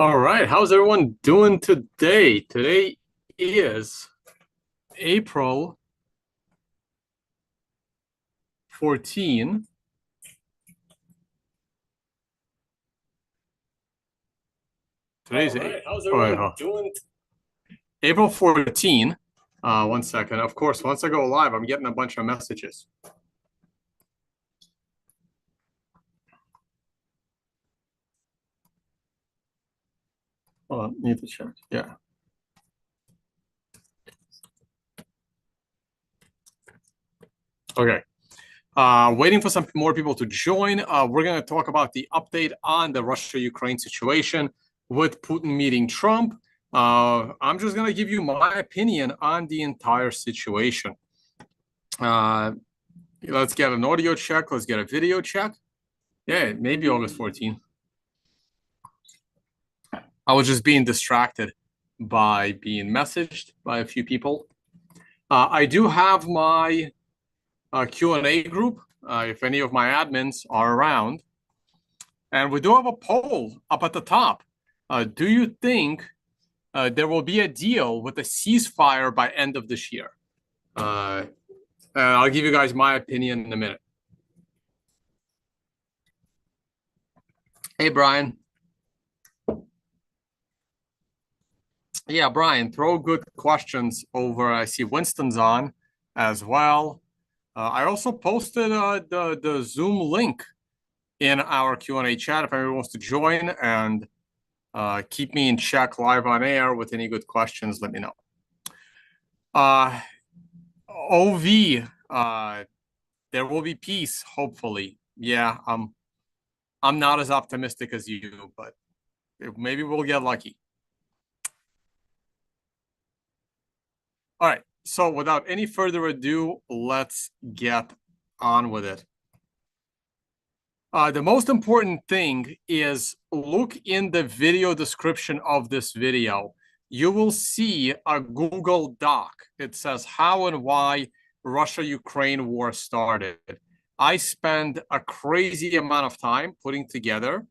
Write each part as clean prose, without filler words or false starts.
All right, how's everyone doing today? Today is April 14. Today's All right, how's oh, wait, everyone doing? April 14. One second. Of course, once I go live, I'm getting a bunch of messages. Hold on, need to check. Yeah. Okay. Waiting for some more people to join. We're going to talk about the update on the Russia-Ukraine situation with Putin meeting Trump. I'm just going to give you my opinion on the entire situation. Let's get an audio check. Let's get a video check. Yeah, maybe August 14th. I was just being distracted by being messaged by a few people. I do have my Q&A group, if any of my admins are around. And we do have a poll up at the top. Do you think there will be a deal with a ceasefire by end of this year? I'll give you guys my opinion in a minute. Hey, Brian. Yeah, Brian, throw good questions over. I see Winston's on as well. I also posted the Zoom link in our Q&A chat if anyone wants to join, and keep me in check live on air with any good questions. Let me know. OV, there will be peace, hopefully. Yeah, I'm not as optimistic as you, but maybe we'll get lucky. All right, so without any further ado, let's get on with it. The most important thing is look in the video description of this video. You will see a Google Doc. It says how and why Russia-Ukraine war started. I spend a crazy amount of time putting together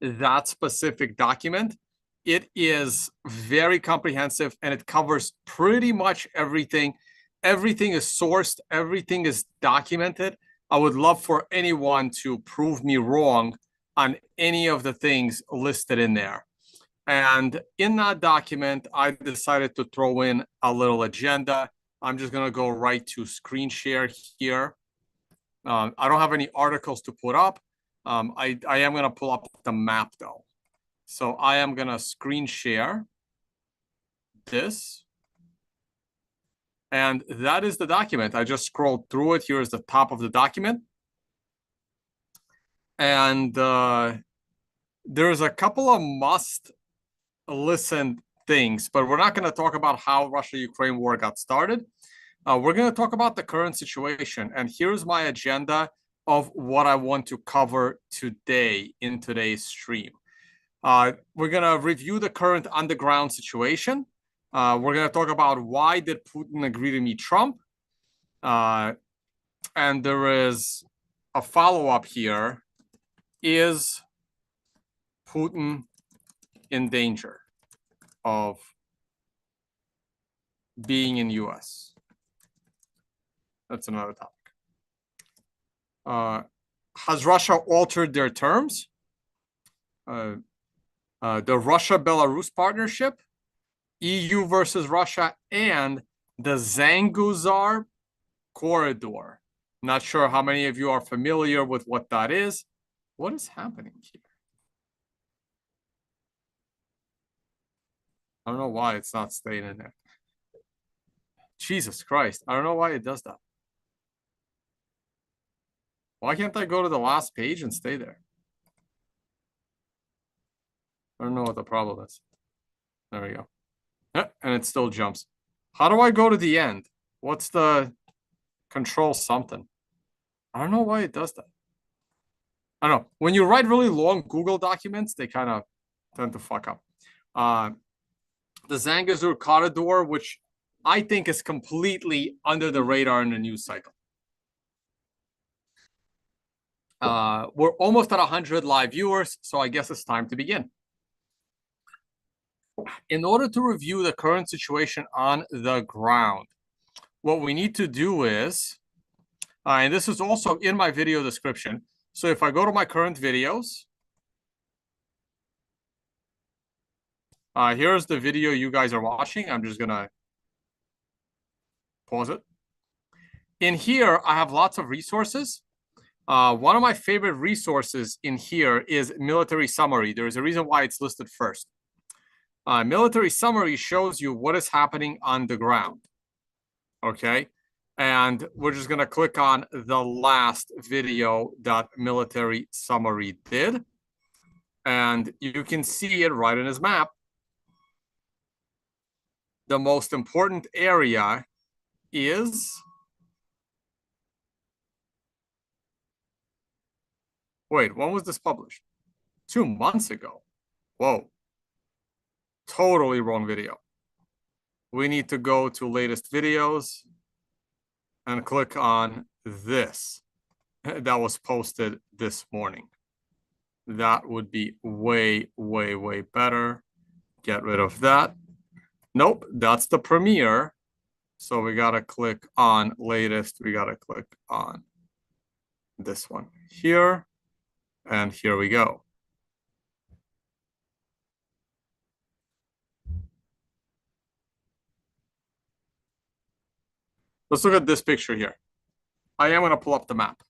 that specific document. It is very comprehensive and it covers pretty much everything. Everything is sourced, everything is documented. I would love for anyone to prove me wrong on any of the things listed in there. And in that document, I decided to throw in a little agenda. I'm just going to go right to screen share here. I don't have any articles to put up. I am going to pull up the map, though. So I am going to screen share this. And that is the document. I just scrolled through it. Here is the top of the document. And there's a couple of must-listen things, but we're not going to talk about how Russia-Ukraine war got started. We're going to talk about the current situation. And here's my agenda of what I want to cover today in today's stream. We're going to review the current underground situation. We're going to talk about why did Putin agree to meet Trump. And there is a follow-up here. Is Putin in danger of being in U.S.? That's another topic. Has Russia altered their terms? The Russia-Belarus partnership, EU versus Russia, and the Zanguzar corridor. Not sure how many of you are familiar with what that is. What is happening here? I don't know why it's not staying in there. Jesus Christ. I don't know why it does that. Why can't I go to the last page and stay there? I don't know what the problem is. There we go. Yeah, and it still jumps. How do I go to the end? What's the control something? I don't know why it does that. I don't know. When you write really long Google documents, they kind of tend to fuck up. The Zangezur corridor, which I think is completely under the radar in the news cycle. We're almost at 100 live viewers, so I guess it's time to begin. in order to review the current situation on the ground, what we need to do is, and this is also in my video description. So if I go to my current videos, here's the video you guys are watching. I'm just gonna pause it. In here, I have lots of resources. One of my favorite resources in here is military summary. There's a reason why it's listed first. Military summary shows you what is happening on the ground. Okay. And we're just going to click on the last video that military summary did. And you can see it right in his map. The most important area is, wait, when was this published? 2 months ago. Whoa. Totally wrong video. We need to go to latest videos and click on this. That was posted this morning. That would be way, way, way better. Get rid of that. Nope, that's the premiere. So we got to click on latest. We got to click on this one here. And here we go. Let's look at this picture here. I am going to pull up the map.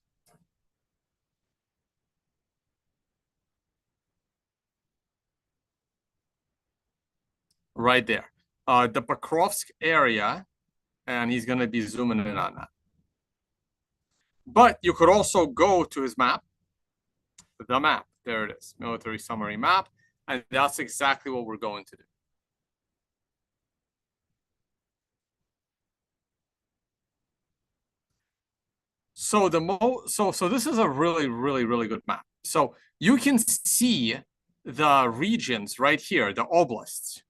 Right there. The Pokrovsk area, and he's going to be zooming in on that. But you could also go to his map, the map. There it is, military summary map. And that's exactly what we're going to do. So so this is a really, really, really good map. So you can see the regions right here, the oblasts.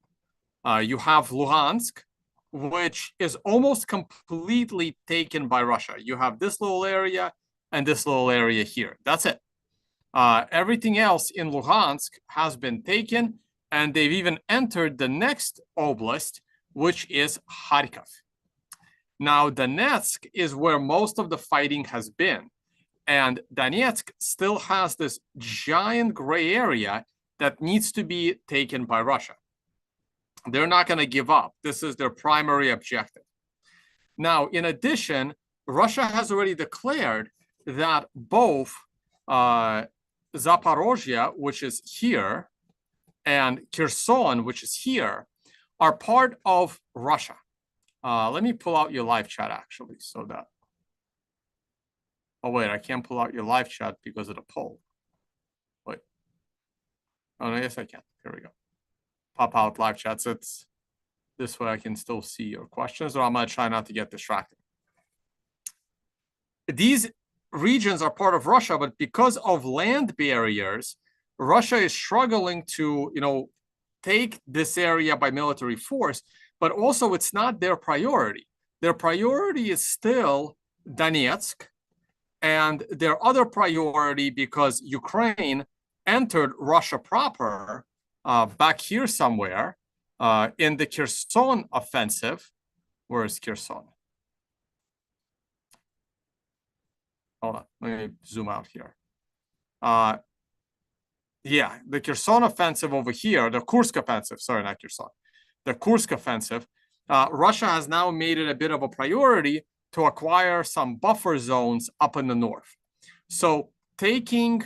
You have Luhansk, which is almost completely taken by Russia. You have this little area and this little area here. That's it. Everything else in Luhansk has been taken, and they've even entered the next oblast, which is Kharkov. Now, Donetsk is where most of the fighting has been, and Donetsk still has this giant gray area that needs to be taken by Russia. They're not going to give up. This is their primary objective. Now, in addition, Russia has already declared that both Zaporozhye, which is here, and Kherson, which is here, are part of Russia. Let me pull out your live chat, actually, so that... Oh, wait, I can't pull out your live chat because of the poll. Wait. Oh, no, yes, I can. Here we go. Pop out live chats. It's this way I can still see your questions, or I'm going to try not to get distracted. These regions are part of Russia, but because of land barriers, Russia is struggling to, take this area by military force, but also it's not their priority. Their priority is still Donetsk, and their other priority, because Ukraine entered Russia proper back here somewhere in the Kherson offensive. Where is Kherson? Hold on, let me zoom out here. Yeah, the Kherson offensive over here, the Kursk offensive, sorry, not Kherson, the Kursk offensive, Russia has now made it a bit of a priority to acquire some buffer zones up in the north. So taking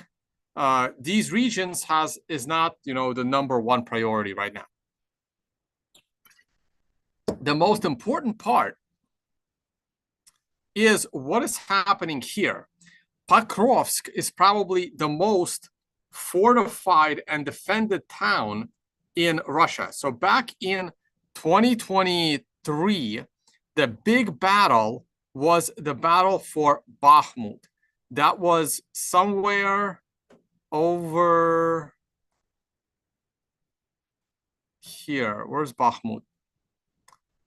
these regions is not, the #1 priority right now. The most important part is what is happening here. Pokrovsk is probably the most fortified and defended town in Russia. So back in 2023, the big battle was the battle for Bakhmut. That was somewhere over here. Where's Bakhmut?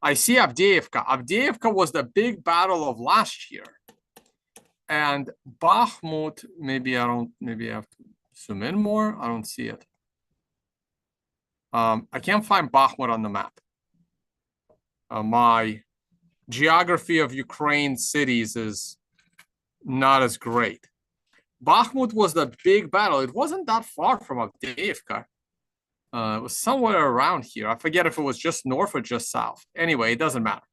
I see Avdiivka. Avdiivka was the big battle of last year. And Bakhmut, maybe I have to zoom in more. I don't see it. I can't find Bakhmut on the map. My geography of Ukraine cities is not as great. Bakhmut was the big battle. It wasn't that far from Avdiivka. It was somewhere around here. I forget if it was just north or just south. Anyway, it doesn't matter.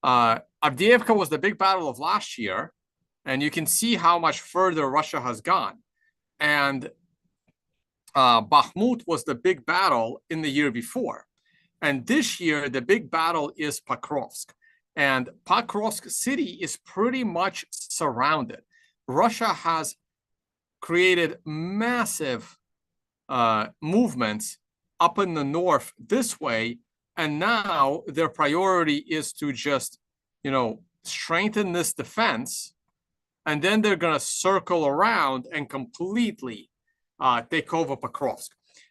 Avdiivka was the big battle of last year, and you can see how much further Russia has gone. And Bakhmut was the big battle in the year before. And this year, the big battle is Pokrovsk. And Pokrovsk city is pretty much surrounded. Russia has created massive movements up in the north this way. And now their priority is to just, strengthen this defense. And then they're going to circle around and completely take over Pokrovsk.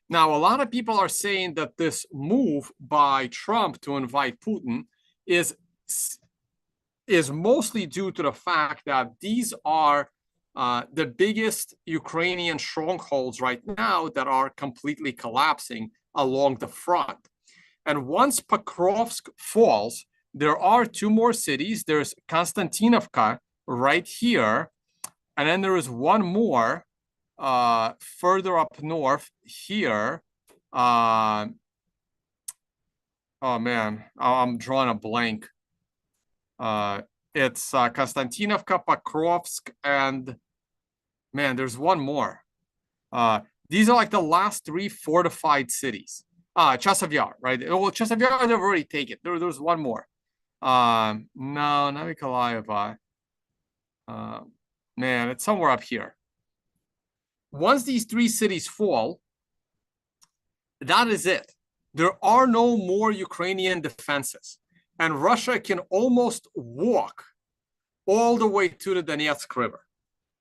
Now, a lot of people are saying that this move by Trump to invite Putin is mostly due to the fact that these are the biggest Ukrainian strongholds right now that are completely collapsing along the front. And once Pokrovsk falls, there are two more cities. There's Konstantinovka right here, and then there is one more further up north here. Oh man, I'm drawing a blank. It's Konstantinovka, Pokrovsk, and man, there's one more. These are like the last three fortified cities. Chasiv Yar, right? Well, Chasiv Yar, they've already taken. There's one more. No, not Mykolaiv. Man, it's somewhere up here. Once these three cities fall, that is it. There are no more Ukrainian defenses. And Russia can almost walk all the way to the Donetsk River.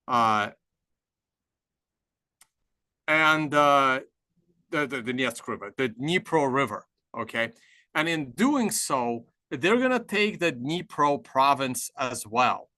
And the Donetsk River, the Dnipro River, okay? And in doing so, they're going to take the Dnipro province as well.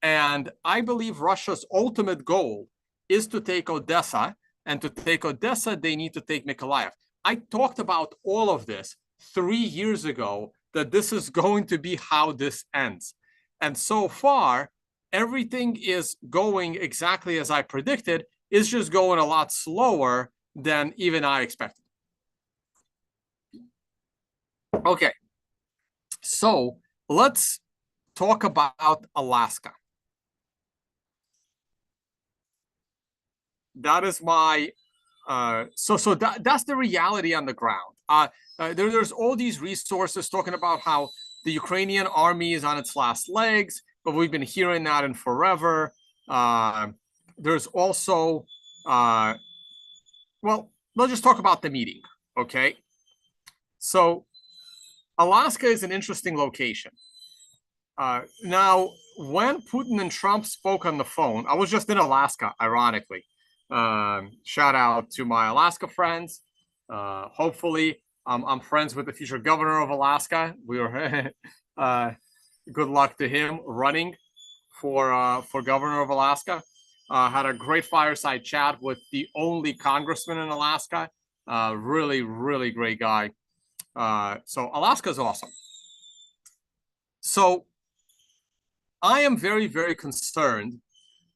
And I believe Russia's ultimate goal is to take Odessa, and to take Odessa, they need to take Mykolaiv. I talked about all of this 3 years ago, that this is going to be how this ends. And so far, everything is going exactly as I predicted. It's just going a lot slower than even I expected. Okay, so let's talk about Alaska. That is my that's the reality on the ground. There's all these resources talking about how the Ukrainian army is on its last legs, but we've been hearing that in forever. There's also, well, let's just talk about the meeting, okay? So Alaska is an interesting location. Now, when Putin and Trump spoke on the phone, I was just in Alaska, ironically. Shout out to my Alaska friends. Hopefully, I'm friends with the future governor of Alaska. We were good luck to him running for governor of Alaska. Had a great fireside chat with the only congressman in Alaska. Really, really great guy. So Alaska is awesome. So I am very, very concerned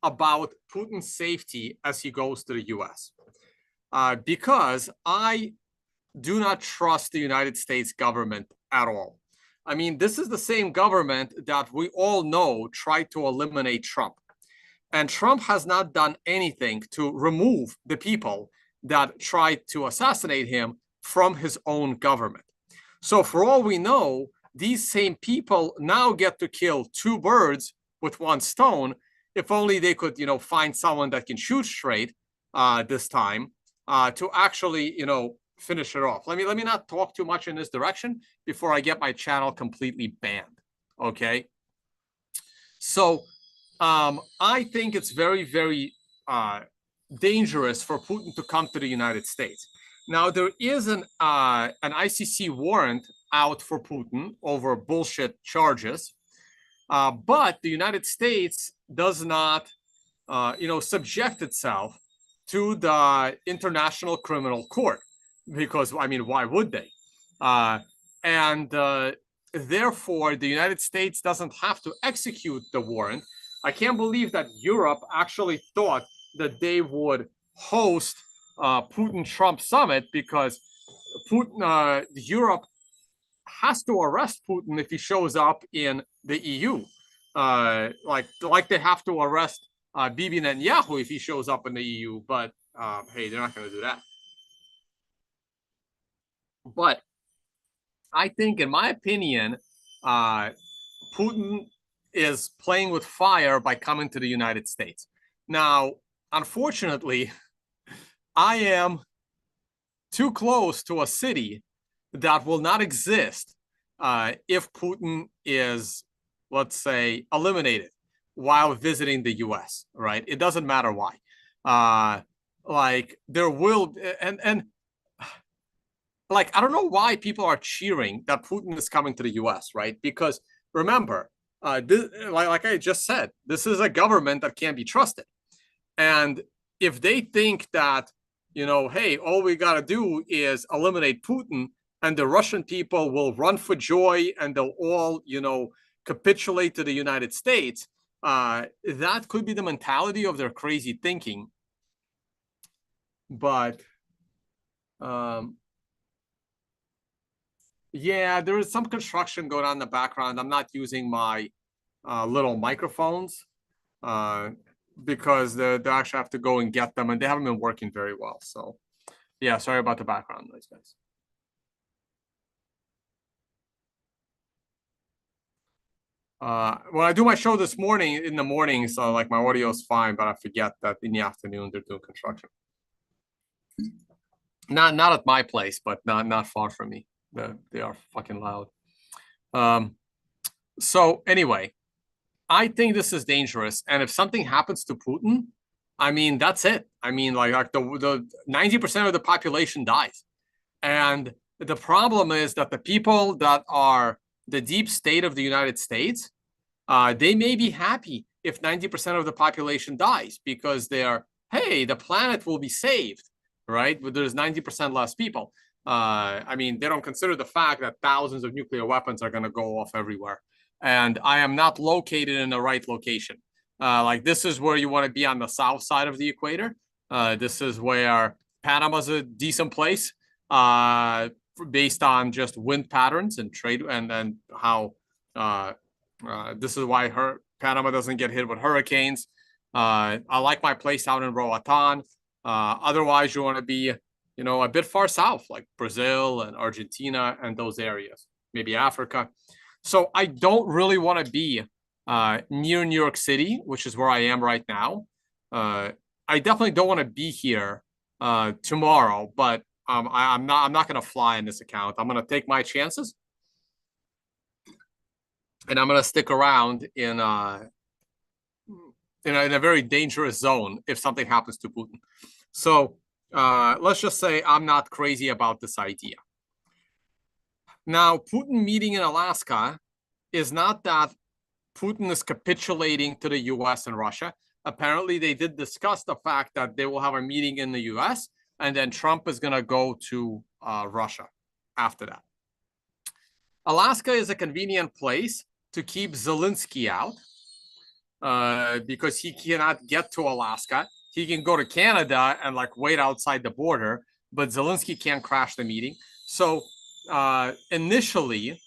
about Putin's safety as he goes to the US, because I do not trust the United States government at all. I mean, this is the same government that we all know tried to eliminate Trump. And Trump has not done anything to remove the people that tried to assassinate him from his own government. So for all we know, these same people now get to kill two birds with one stone. If only they could, find someone that can shoot straight this time to actually, finish it off. Let me not talk too much in this direction before I get my channel completely banned. Okay. So I think it's very, very dangerous for Putin to come to the United States. Now, there is an ICC warrant out for Putin over bullshit charges. But the United States does not, subject itself to the International Criminal Court. because I mean, why would they? And therefore, the United States doesn't have to execute the warrant. I can't believe that Europe actually thought that they would host Putin-Trump summit, because Europe has to arrest Putin if he shows up in the EU. Like they have to arrest Bibi Netanyahu if he shows up in the EU. But hey, they're not going to do that. But I think, in my opinion, Putin is playing with fire by coming to the United States. Now, unfortunately, I am too close to a city that will not exist if Putin is, let's say, eliminated while visiting the US, right? It doesn't matter why. Like there will, and like, I don't know why people are cheering that Putin is coming to the US, right? Because remember, like I just said, this is a government that can't be trusted. And if they think that, hey, all we got to do is eliminate Putin and the Russian people will run for joy and they'll all, capitulate to the United States, that could be the mentality of their crazy thinking. But yeah, there is some construction going on in the background. I'm not using my little microphones because they actually have to go and get them, and they haven't been working very well. So yeah, sorry about the background noise, guys. When I do my show in the morning, so like my audio is fine, but I forget that in the afternoon they're doing construction. Not at my place, but not far from me. They are fucking loud. So anyway, I think this is dangerous, and if something happens to Putin, I mean, that's it. I mean, like the 90% of the population dies, and the problem is that the people that are the deep state of the United States, they may be happy if 90% of the population dies, because they're, hey, the planet will be saved, right? But there's 90% less people. I mean, they don't consider the fact that thousands of nuclear weapons are going to go off everywhere. And I am not located in the right location. Like, this is where you want to be, on the south side of the equator. This is where Panama's a decent place, based on just wind patterns and trade, and how this is why Panama doesn't get hit with hurricanes. I like my place out in Roatan. Otherwise, you want to be, a bit far south, like Brazil and Argentina and those areas, maybe Africa. So I don't really want to be near New York City, which is where I am right now. I definitely don't want to be here tomorrow, but I'm not going to fly in this account. I'm going to take my chances, and I'm going to stick around in a very dangerous zone if something happens to Putin. So let's just say I'm not crazy about this idea. Now, Putin meeting in Alaska is not that Putin is capitulating to the US and Russia. Apparently, they did discuss the fact that they will have a meeting in the US, and then Trump is going to go to Russia after that. Alaska is a convenient place to keep Zelensky out, because he cannot get to Alaska. He can go to Canada and like wait outside the border, but Zelensky can't crash the meeting. So initially,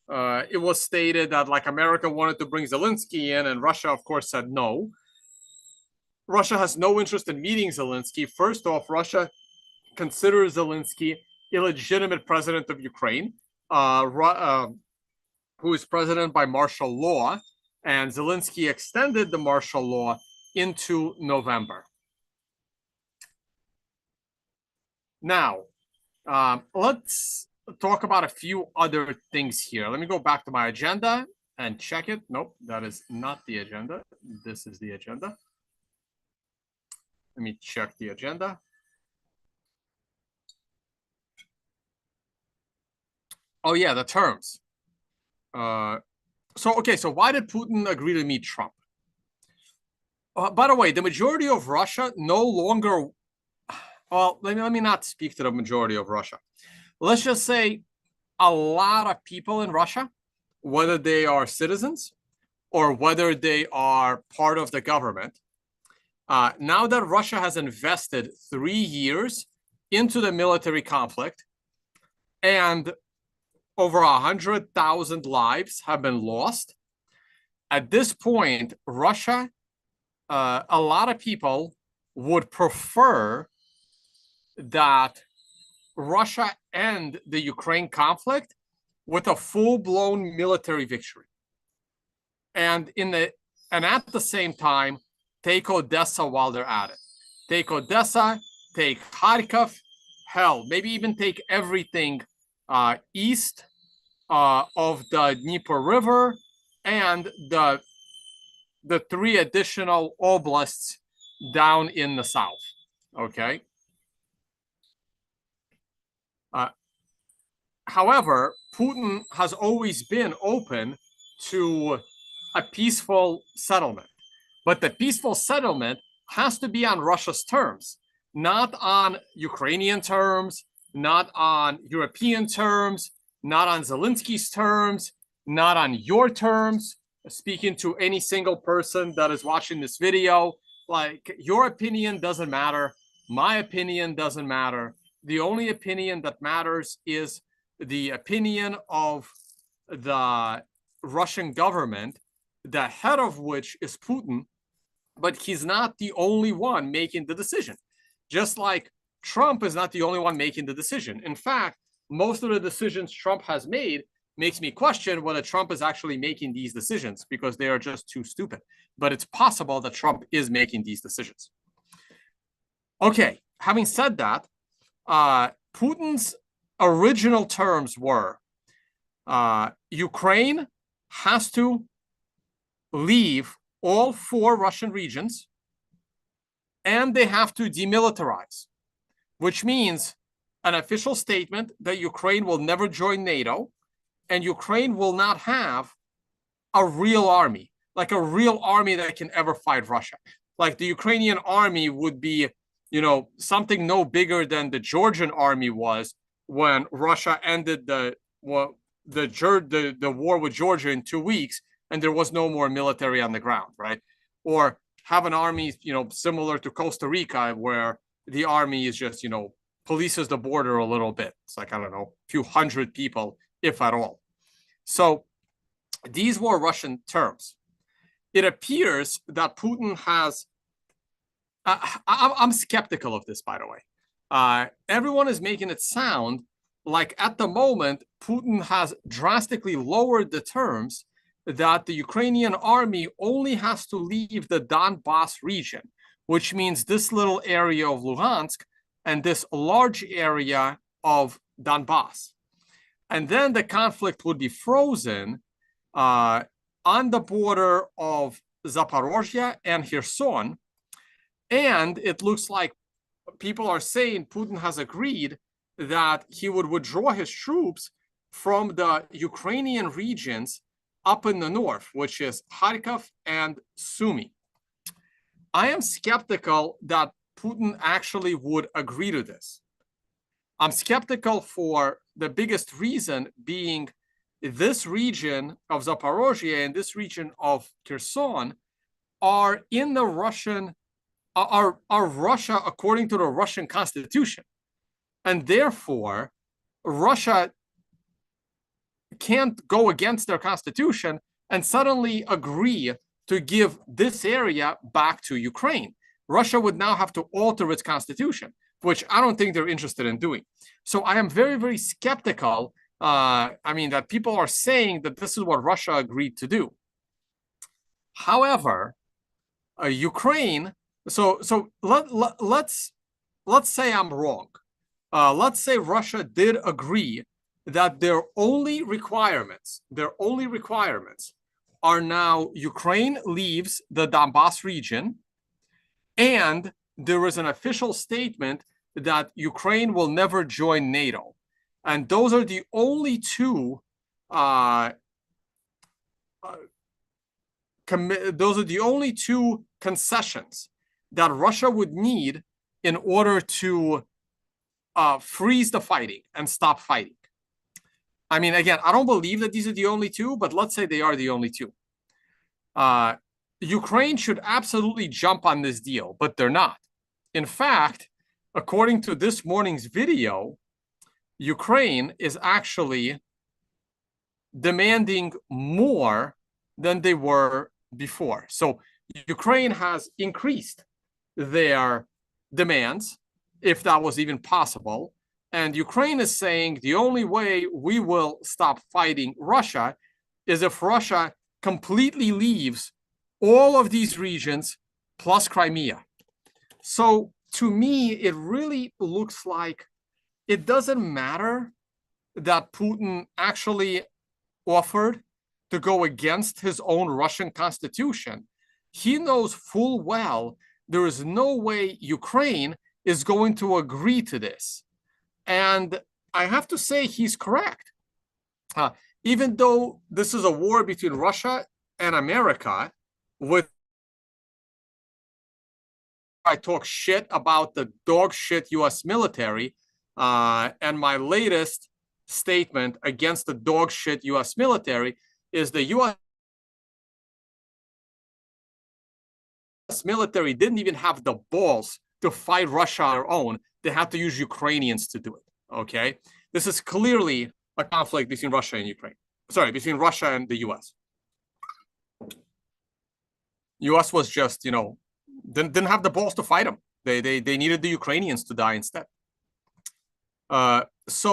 it was stated that like America wanted to bring Zelensky in, and Russia, of course, said no. Russia has no interest in meeting Zelensky. First off, Russia considers Zelensky illegitimate president of Ukraine, who is president by martial law, and Zelensky extended the martial law into November. Now, let's talk about a few other things here. Let me go back to my agenda and check it. Nope, that is not the agenda. This is the agenda. Let me check the agenda. Oh yeah, the terms. So why did Putin agree to meet Trump? By the way, the majority of Russia no longer well, let me not speak to the majority of Russia. Let's just say a lot of people in Russia, whether they are citizens or whether they are part of the government, now that Russia has invested 3 years into the military conflict and over 100,000 lives have been lost, at this point, Russia, a lot of people would prefer that Russia end the Ukraine conflict with a full-blown military victory. And at the same time, take Odessa while they're at it. Take Odessa, take Kharkov, hell, maybe even take everything east of the Dnieper River and the 3 additional oblasts down in the south. Okay. However, Putin has always been open to a peaceful settlement. But the peaceful settlement has to be on Russia's terms, not on Ukrainian terms, not on European terms, not on Zelensky's terms, not on your terms. Speaking to any single person that is watching this video, like, your opinion doesn't matter. My opinion doesn't matter. The only opinion that matters is the opinion of the Russian government, the head of which is Putin, but he's not the only one making the decision. Just like Trump is not the only one making the decision. In fact, most of the decisions Trump has made makes me question whether Trump is actually making these decisions, because they are just too stupid. But it's possible that Trump is making these decisions. Okay, having said that, Putin's original terms were Ukraine has to leave all 4 Russian regions, and they have to demilitarize, which means an official statement that Ukraine will never join NATO, and Ukraine will not have a real army, like a real army that can ever fight Russia. Like, the Ukrainian army would be, something no bigger than the Georgian army was when Russia ended the war with Georgia in 2 weeks, and there was no more military on the ground, right? Or have an army, similar to Costa Rica, where the army is just, polices the border a little bit. It's like, I don't know, a few hundred people, if at all. So these were Russian terms. It appears that Putin has, I'm skeptical of this, by the way. Everyone is making it sound like at the moment, Putin has drastically lowered the terms, that the Ukrainian army only has to leave the Donbas region, which means this little area of Luhansk and this large area of Donbas. And then the conflict would be frozen on the border of Zaporozhye and Kherson. And it looks like people are saying Putin has agreed that he would withdraw his troops from the Ukrainian regions up in the north, which is Kharkov and Sumy. I am skeptical that Putin actually would agree to this. I'm skeptical for the biggest reason being this region of Zaporozhye and this region of Kherson are in the Russian, are Russia according to the Russian constitution. And therefore, Russia can't go against their constitution and suddenly agree to give this area back to Ukraine. Russia would now have to alter its constitution, which I don't think they're interested in doing. So I am very, very skeptical. That people are saying that this is what Russia agreed to do. However, Ukraine. So let's say I'm wrong. Let's say Russia did agree that their only requirements are now Ukraine leaves the Donbas region, and there is an official statement that Ukraine will never join NATO. And those are the only two concessions that Russia would need in order to freeze the fighting and stop fighting. I mean, again, I don't believe that these are the only two, but let's say they are the only two. Ukraine should absolutely jump on this deal, but they're not. In fact, according to this morning's video, Ukraine is actually demanding more than they were before. So Ukraine has increased their demands, if that was even possible. And Ukraine is saying the only way we will stop fighting Russia is if Russia completely leaves all of these regions plus Crimea. So to me, it really looks like it doesn't matter that Putin actually offered to go against his own Russian constitution. He knows full well there is no way Ukraine is going to agree to this. And I have to say he's correct. Even though this is a war between Russia and America, with I talk shit about the dog shit US military, and my latest statement against the dog shit US military is the US military didn't even have the balls to fight Russia on their own. They had to use Ukrainians to do it. Okay, this is clearly a conflict between Russia and Ukraine. Sorry, between Russia and the US. US was just, you know, didn't have the balls to fight them. They needed the Ukrainians to die instead. So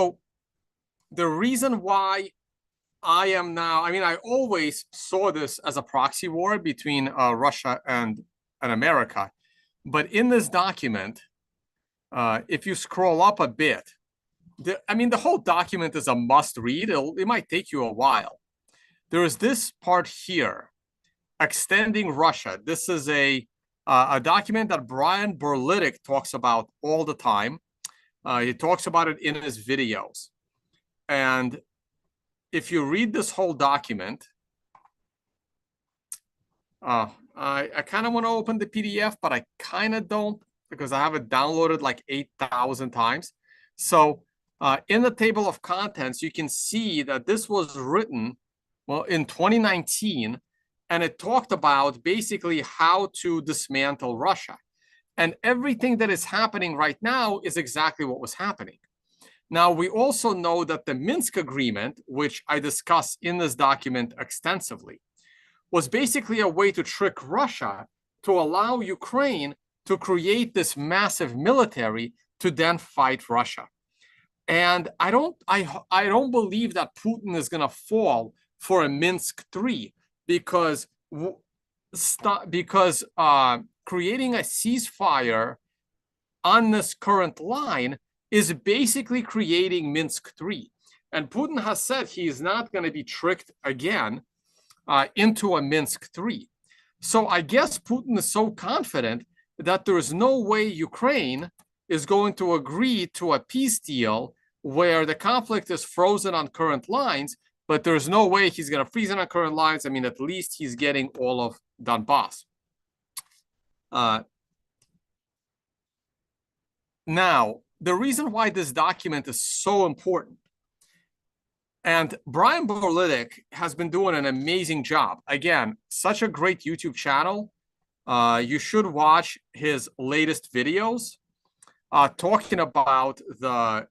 the reason why I am now, I mean, I always saw this as a proxy war between Russia and America. But in this document, if you scroll up a bit, the whole document is a must read. It might take you a while. There is this part here, extending Russia. This is a document that Brian Berlitic talks about all the time. He talks about it in his videos. And if you read this whole document, I kind of want to open the PDF, but I kind of don't because I have it downloaded like 8,000 times. So in the table of contents, you can see that this was written, well, in 2019, and it talked about basically how to dismantle Russia. And everything that is happening right now is exactly what was happening. Now, we also know that the Minsk agreement, which I discuss in this document extensively, was basically a way to trick Russia to allow Ukraine to create this massive military to then fight Russia. And I don't believe that Putin is going to fall for a Minsk III because creating a ceasefire on this current line is basically creating Minsk III. And Putin has said he is not going to be tricked again into a Minsk III. So I guess Putin is so confident that there is no way Ukraine is going to agree to a peace deal where the conflict is frozen on current lines, but there's no way he's going to freeze it on current lines. I mean, at least he's getting all of Donbass. Now, the reason why this document is so important, and Brian Berlitic has been doing an amazing job. Again, such a great YouTube channel. You should watch his latest videos talking about the,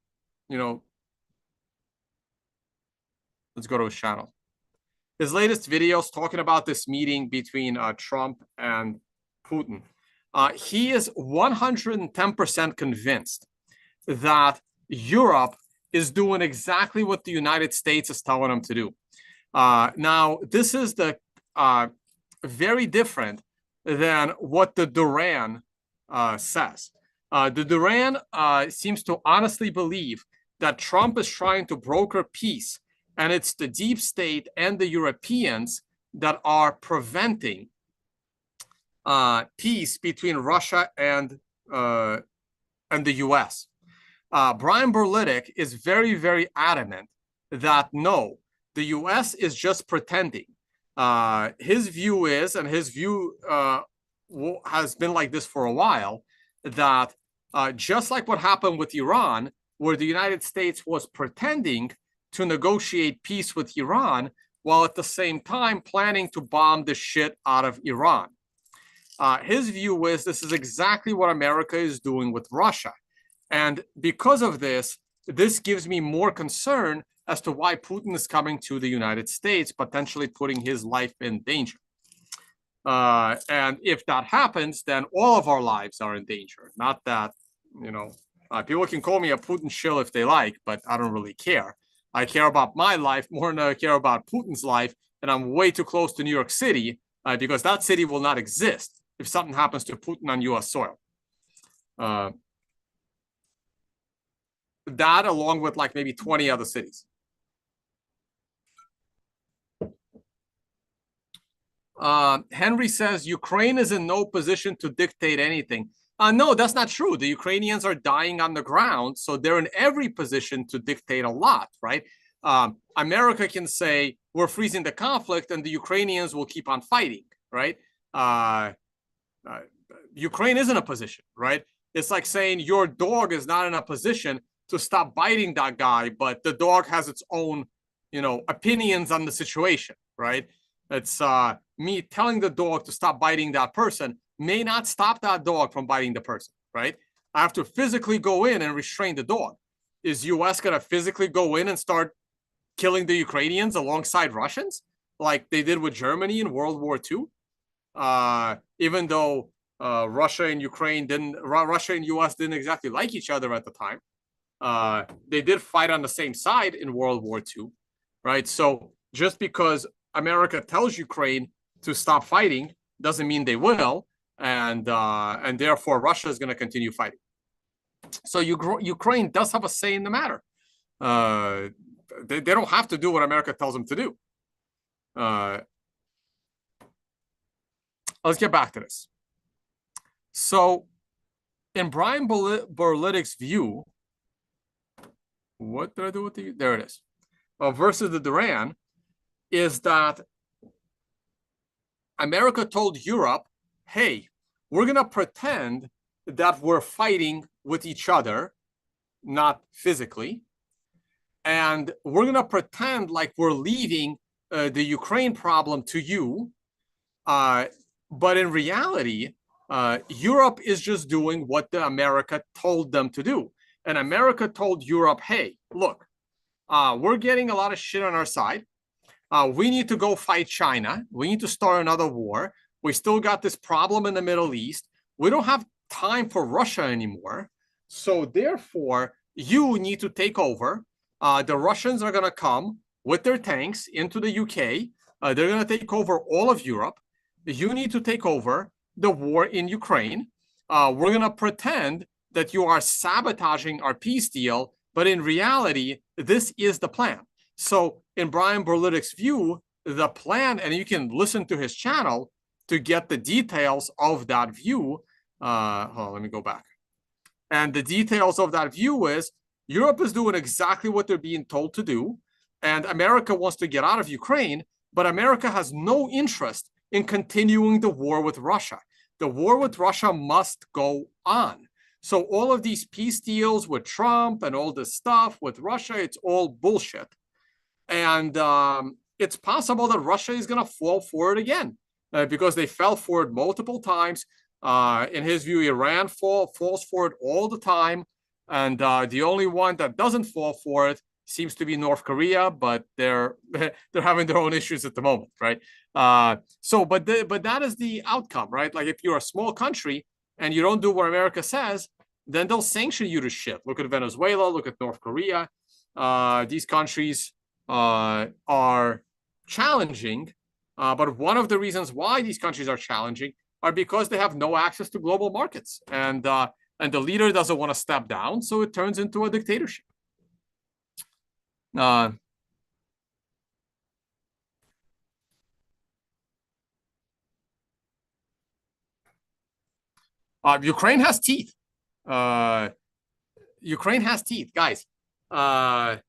let's go to his channel. His latest videos talking about this meeting between Trump and Putin. He is 110% convinced that Europe is doing exactly what the United States is telling them to do. Now, this is very different than what the Duran says. The Duran seems to honestly believe that Trump is trying to broker peace, and it's the deep state and the Europeans that are preventing peace between Russia and the U.S. Brian Berlitic is very, very adamant that no, the U.S. is just pretending. His view is, and his view has been like this for a while, that just like what happened with Iran, where the United States was pretending to negotiate peace with Iran while at the same time planning to bomb the shit out of Iran. His view is this is exactly what America is doing with Russia. And because of this, this gives me more concern as to why Putin is coming to the United States, potentially putting his life in danger. And if that happens, then all of our lives are in danger. Not that, people can call me a Putin shill if they like, but I don't really care. I care about my life more than I care about Putin's life. And I'm way too close to New York City because that city will not exist if something happens to Putin on US soil. That along with like maybe 20 other cities. Henry says Ukraine is in no position to dictate anything. No, that's not true. The Ukrainians are dying on the ground, so they're in every position to dictate a lot, right? America can say we're freezing the conflict, and the Ukrainians will keep on fighting, right? Ukraine is in a position, right? It's like saying your dog is not in a position to stop biting that guy, but the dog has its own, opinions on the situation, right? It's me telling the dog to stop biting that person may not stop that dog from biting the person, right? I have to physically go in and restrain the dog. Is US going to physically go in and start killing the Ukrainians alongside Russians like they did with Germany in World War II? Even though Russia and US didn't exactly like each other at the time. They did fight on the same side in World War II, right? So just because America tells Ukraine to stop fighting doesn't mean they will, and therefore Russia is going to continue fighting. So Ukraine does have a say in the matter. They don't have to do what America tells them to do. Let's get back to this. So in Brian Berlitic's view, what did I do with the, there it is, versus the Duran, is that America told Europe, hey, we're going to pretend that we're fighting with each other, not physically, and we're going to pretend like we're leaving the Ukraine problem to you, but in reality, Europe is just doing what America told them to do. And America told Europe, hey, look, we're getting a lot of shit on our side. We need to go fight China. We need to start another war. We still got this problem in the Middle East. We don't have time for Russia anymore. So therefore, you need to take over. The Russians are going to come with their tanks into the UK. They're going to take over all of Europe. You need to take over the war in Ukraine. We're going to pretend that you are sabotaging our peace deal, but in reality, this is the plan. So in Brian Berlitic's view, the plan, and you can listen to his channel to get the details of that view. Hold on, let me go back. And the details of that view is Europe is doing exactly what they're being told to do, and America wants to get out of Ukraine, but America has no interest in continuing the war with Russia. The war with Russia must go on. So all of these peace deals with Trump and all this stuff with Russia, it's all bullshit. And it's possible that Russia is going to fall for it again because they fell for it multiple times. In his view, Iran falls for it all the time. And the only one that doesn't fall for it seems to be North Korea, but they're having their own issues at the moment, right? But that is the outcome, right? Like if you're a small country and you don't do what America says, then they'll sanction you to shit. Look at Venezuela, look at North Korea. These countries are challenging, but one of the reasons why these countries are challenging are because they have no access to global markets, and the leader doesn't want to step down, so it turns into a dictatorship. Ukraine has teeth. Ukraine has teeth, guys. Again,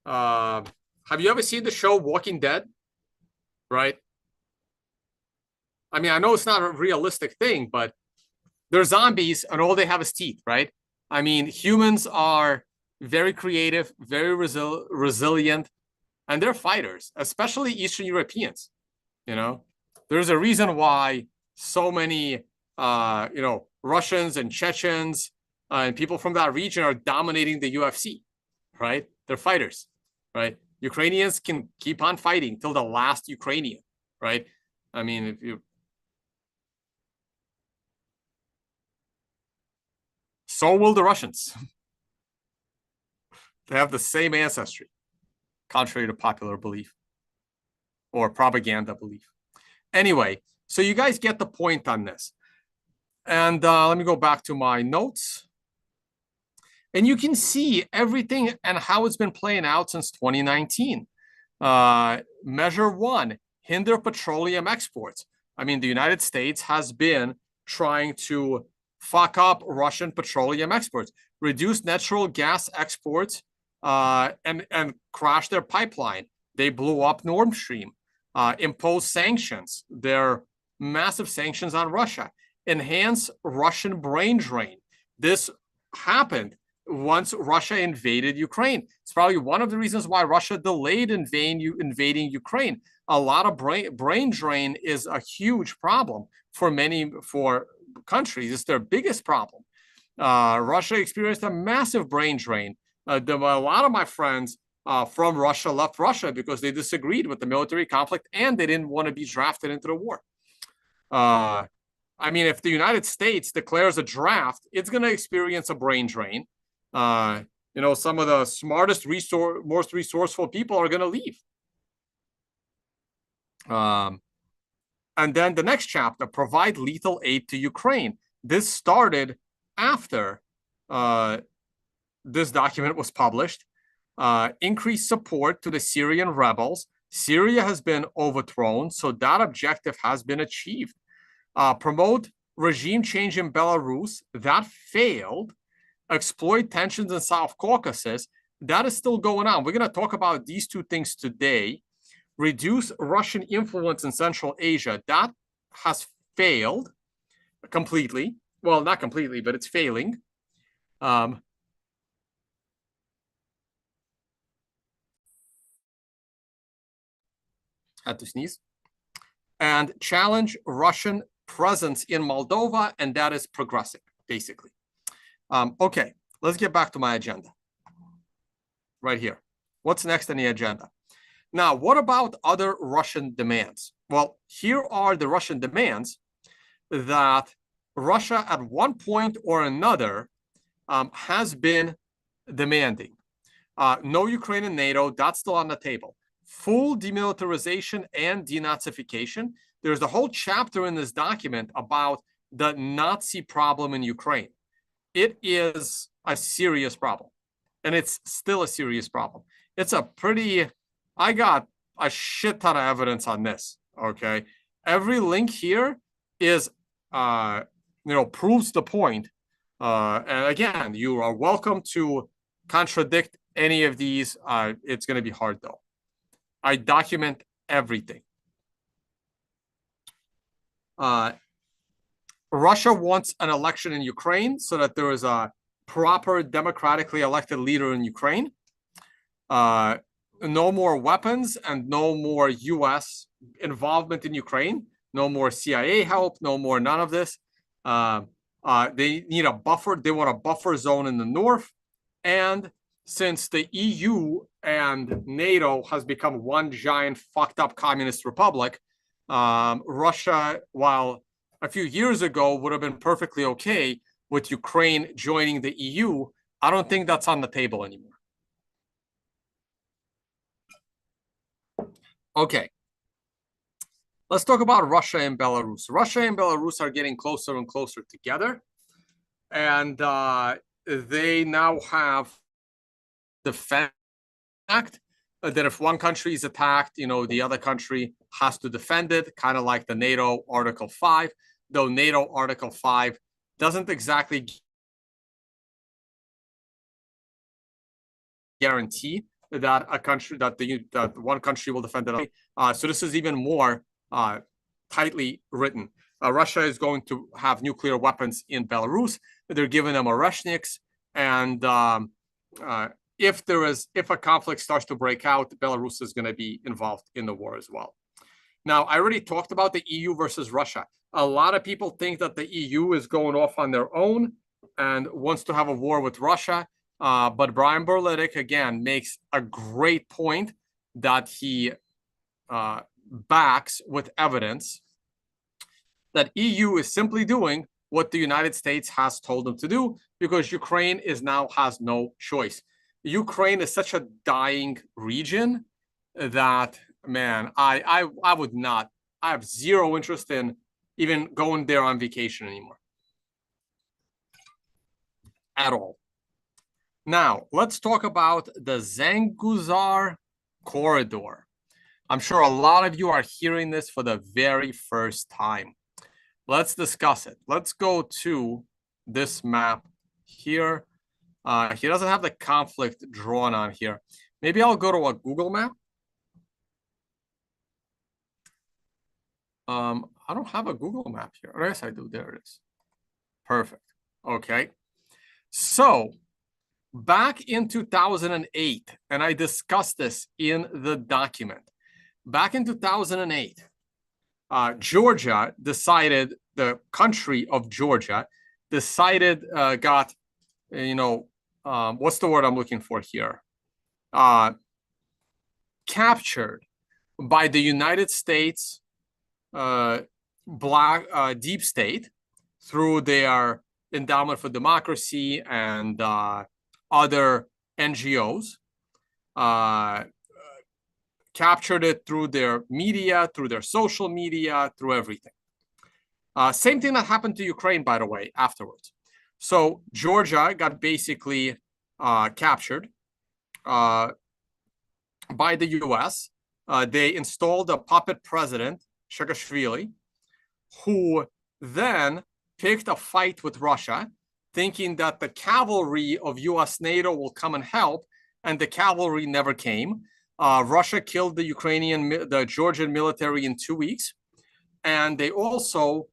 have you ever seen the show Walking Dead? Right? I mean, I know it's not a realistic thing, but they're zombies and all they have is teeth, right? I mean, humans are very creative, very resilient, and they're fighters, especially Eastern Europeans. You know, there's a reason why so many, Russians and Chechens and people from that region are dominating the UFC, right? They're fighters, right? Ukrainians can keep on fighting till the last Ukrainian, right? I mean, if you so will the Russians. They have the same ancestry, contrary to popular belief or propaganda belief. Anyway, so you guys get the point on this. And let me go back to my notes. And you can see everything and how it's been playing out since 2019. Measure one, hinder petroleum exports. I mean, the United States has been trying to fuck up Russian petroleum exports, reduce natural gas exports, and crash their pipeline. They blew up Nord Stream, impose sanctions. They're massive sanctions on Russia, enhance Russian brain drain. This happened once Russia invaded Ukraine. It's probably one of the reasons why Russia delayed invading Ukraine. A lot of brain drain is a huge problem for countries. It's their biggest problem. Russia experienced a massive brain drain. A lot of my friends from Russia left Russia because they disagreed with the military conflict and they didn't want to be drafted into the war. I mean, if the United States declares a draft, it's going to experience a brain drain. Some of the smartest, most resourceful people are going to leave. And then the next chapter, provide lethal aid to Ukraine. This started after this document was published. Increase support to the Syrian rebels. Syria has been overthrown, so that objective has been achieved. Promote regime change in Belarus. That failed. Exploit tensions in South Caucasus. That is still going on. We're going to talk about these two things today. Reduce Russian influence in Central Asia. That has failed completely. Well, not completely, but it's failing. Had to sneeze. And challenge Russian presence in Moldova, and that is progressive, basically. Okay, let's get back to my agenda. Right here. What's next on the agenda? Now, what about other Russian demands? Well, here are the Russian demands that Russia at one point or another has been demanding. No Ukraine and NATO, that's still on the table. Full demilitarization and denazification. There's a whole chapter in this document about the Nazi problem in Ukraine. It is a serious problem, and it's still a serious problem. It's a pretty, I got a shit ton of evidence on this, okay? Every link here is, proves the point. And again, you are welcome to contradict any of these. It's going to be hard, though. I document everything. Russia wants an election in Ukraine so that there is a proper democratically elected leader in Ukraine. No more weapons and no more U.S. involvement in Ukraine. No more CIA help. No more none of this. They need a buffer. They want a buffer zone in the north. And since the EU and NATO has become one giant fucked up communist republic, Russia, while a few years ago would have been perfectly okay with Ukraine joining the EU, I don't think that's on the table anymore. Okay. Let's talk about Russia and Belarus. Russia and Belarus are getting closer and closer together. And they now have the fact that if one country is attacked, the other country has to defend it, kind of like the NATO Article 5, though NATO Article 5 doesn't exactly guarantee that that one country will defend it. So this is even more tightly written. Russia is going to have nuclear weapons in Belarus. They're giving them Oreshniks, and if a conflict starts to break out, Belarus is going to be involved in the war as well. Now, I already talked about the EU versus Russia. A lot of people think that the EU is going off on their own and wants to have a war with Russia. But Brian Berlitic, again, makes a great point that he backs with evidence that EU is simply doing what the United States has told them to do because Ukraine now has no choice. Ukraine is such a dying region that, man, I would not. I have zero interest in even going there on vacation anymore. At all. Now, let's talk about the Zanguzar corridor. I'm sure a lot of you are hearing this for the very first time. Let's discuss it. Let's go to this map here. He doesn't have the conflict drawn on here. Maybe I'll go to a Google map. I don't have a Google map here. Or yes, I do. There it is. Perfect. Okay. So back in 2008, and I discussed this in the document. Back in 2008, Georgia decided, the country of Georgia decided, got, what's the word I'm looking for here? Captured by the United States deep state through their Endowment for Democracy and other NGOs, captured it through their media, through their social media, through everything. Same thing that happened to Ukraine, by the way, afterwards. So Georgia got basically captured by the US. They installed a puppet president, Saakashvili, who then picked a fight with Russia, thinking that the cavalry of US NATO will come and help, and the cavalry never came. Russia killed the Georgian military in 2 weeks, and they also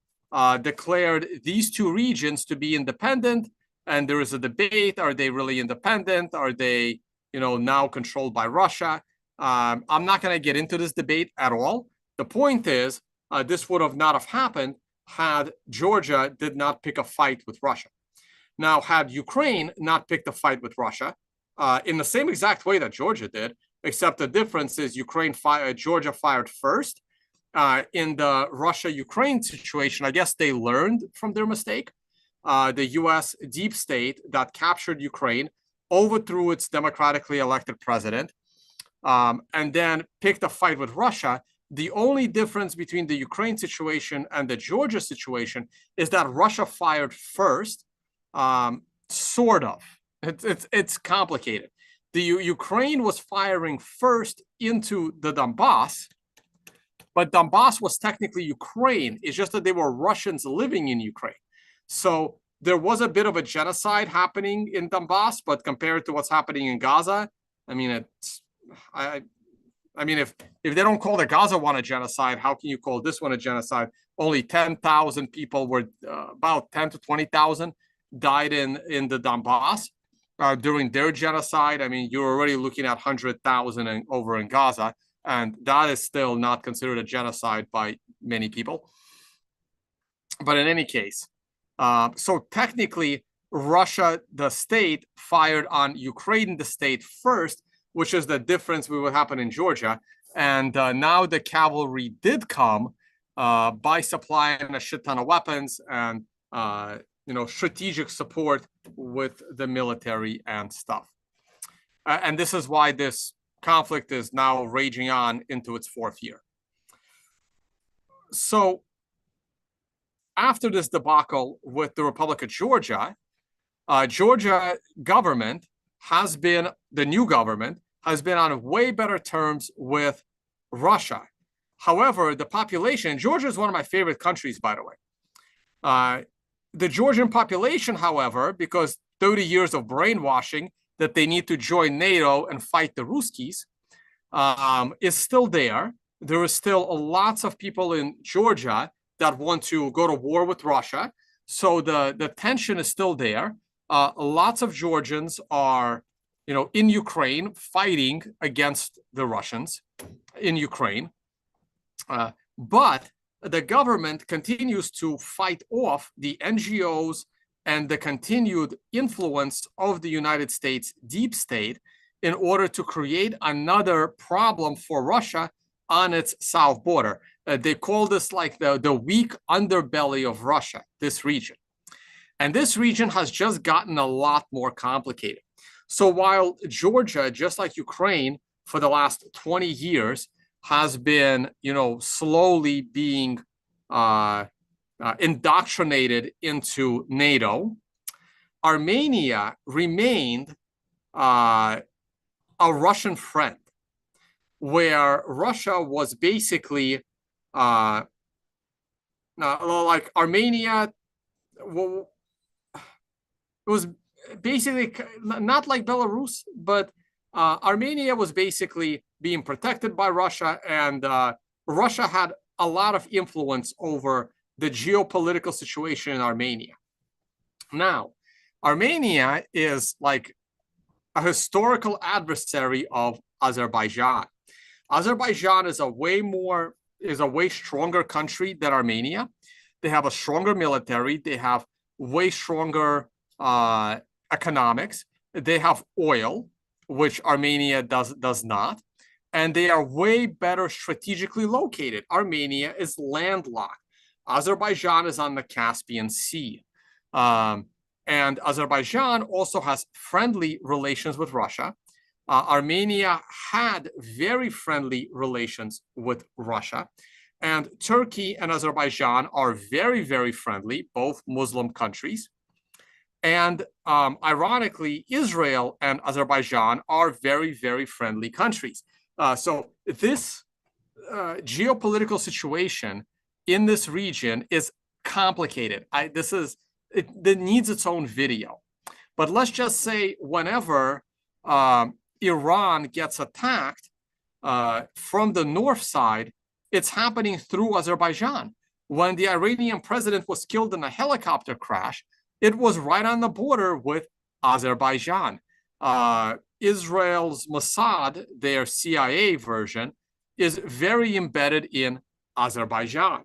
declared these two regions to be independent. And there is a debate: are they really independent? Are they, now controlled by Russia? I'm not going to get into this debate at all. The point is, this would have not have happened had Georgia did not pick a fight with Russia. Now, had Ukraine not picked a fight with Russia in the same exact way that Georgia did, except the difference is Georgia fired first. In the Russia-Ukraine situation, I guess they learned from their mistake. The US deep state that captured Ukraine overthrew its democratically elected president, and then picked a fight with Russia. The only difference between the Ukraine situation and the Georgia situation is that Russia fired first, sort of. It's complicated. The Ukraine was firing first into the Donbass, but Donbass was technically Ukraine. It's just that they were Russians living in Ukraine. So there was a bit of a genocide happening in Donbass, but compared to what's happening in Gaza, I mean, if they don't call the Gaza one a genocide, how can you call this one a genocide? Only 10,000 people were, about 10 to 20,000 died in the Donbass during their genocide. I mean, you're already looking at 100,000 over in Gaza, and that is still not considered a genocide by many people. But in any case, so technically, Russia, the state, fired on Ukraine, the state, first, which is the difference with what happened in Georgia. And now the cavalry did come by supplying a shit ton of weapons and strategic support with the military and stuff. And this is why this conflict is now raging on into its 4th year. So after this debacle with the Republic of Georgia, Georgia government has been, the new government has been on way better terms with Russia. However, the population, Georgia is one of my favorite countries, by the way. The Georgian population, however, because 30 years of brainwashing that they need to join NATO and fight the Ruskies, is still there. there is still lots of people in Georgia that want to go to war with Russia. So the tension is still there. Lots of Georgians are, in Ukraine fighting against the Russians in Ukraine. But the government continues to fight off the NGOs and the continued influence of the United States deep state in order to create another problem for Russia on its south border. They call this like the weak underbelly of Russia, this region. And this region has just gotten a lot more complicated. So while Georgia, just like Ukraine, for the last 20 years, has been, slowly being indoctrinated into NATO, Armenia remained a Russian friend, where Russia was basically like Armenia. Well, it was basically not like Belarus, but Armenia was basically being protected by Russia, and Russia had a lot of influence over the geopolitical situation in Armenia. Now, Armenia is like a historical adversary of Azerbaijan. Azerbaijan is a way stronger country than Armenia. They have a stronger military. They have way stronger economics. They have oil, which Armenia does not. And they are way better strategically located. Armenia is landlocked. Azerbaijan is on the Caspian Sea. And Azerbaijan also has friendly relations with Russia. Armenia had very friendly relations with Russia. And Turkey and Azerbaijan are very, very friendly, both Muslim countries. And ironically, Israel and Azerbaijan are very, very friendly countries. So this geopolitical situation in this region is complicated. It needs its own video. But let's just say whenever Iran gets attacked from the north side, it's happening through Azerbaijan. When the Iranian president was killed in a helicopter crash, it was right on the border with Azerbaijan. Israel's Mossad, their CIA version, is very embedded in Azerbaijan.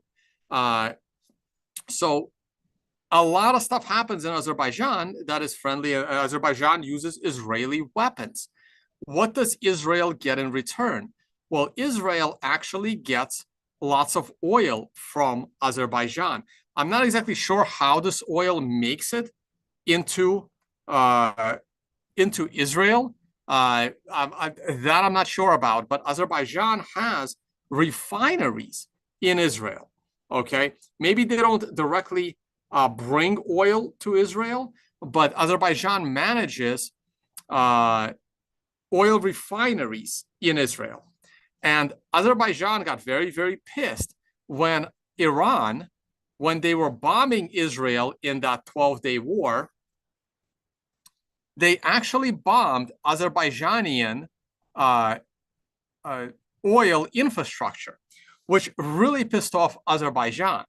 So a lot of stuff happens in Azerbaijan that is friendly. Azerbaijan uses Israeli weapons. What does Israel get in return? Well, Israel actually gets lots of oil from Azerbaijan. I'm not exactly sure how this oil makes it into Israel. That I'm not sure about, but Azerbaijan has refineries in Israel. Okay, maybe they don't directly bring oil to Israel, but Azerbaijan manages oil refineries in Israel. And Azerbaijan got very, very pissed when Iran, when they were bombing Israel in that 12-day war, they actually bombed Azerbaijani oil infrastructure, which really pissed off Azerbaijan.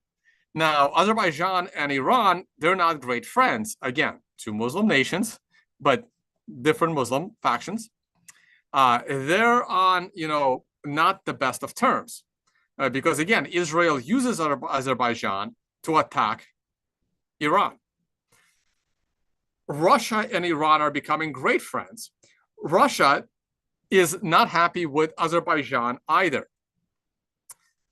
Now, Azerbaijan and Iran, they're not great friends. Again, two Muslim nations, but different Muslim factions. They're on, not the best of terms. Because again, Israel uses Azerbaijan to attack Iran. Russia and Iran are becoming great friends. Russia is not happy with Azerbaijan either.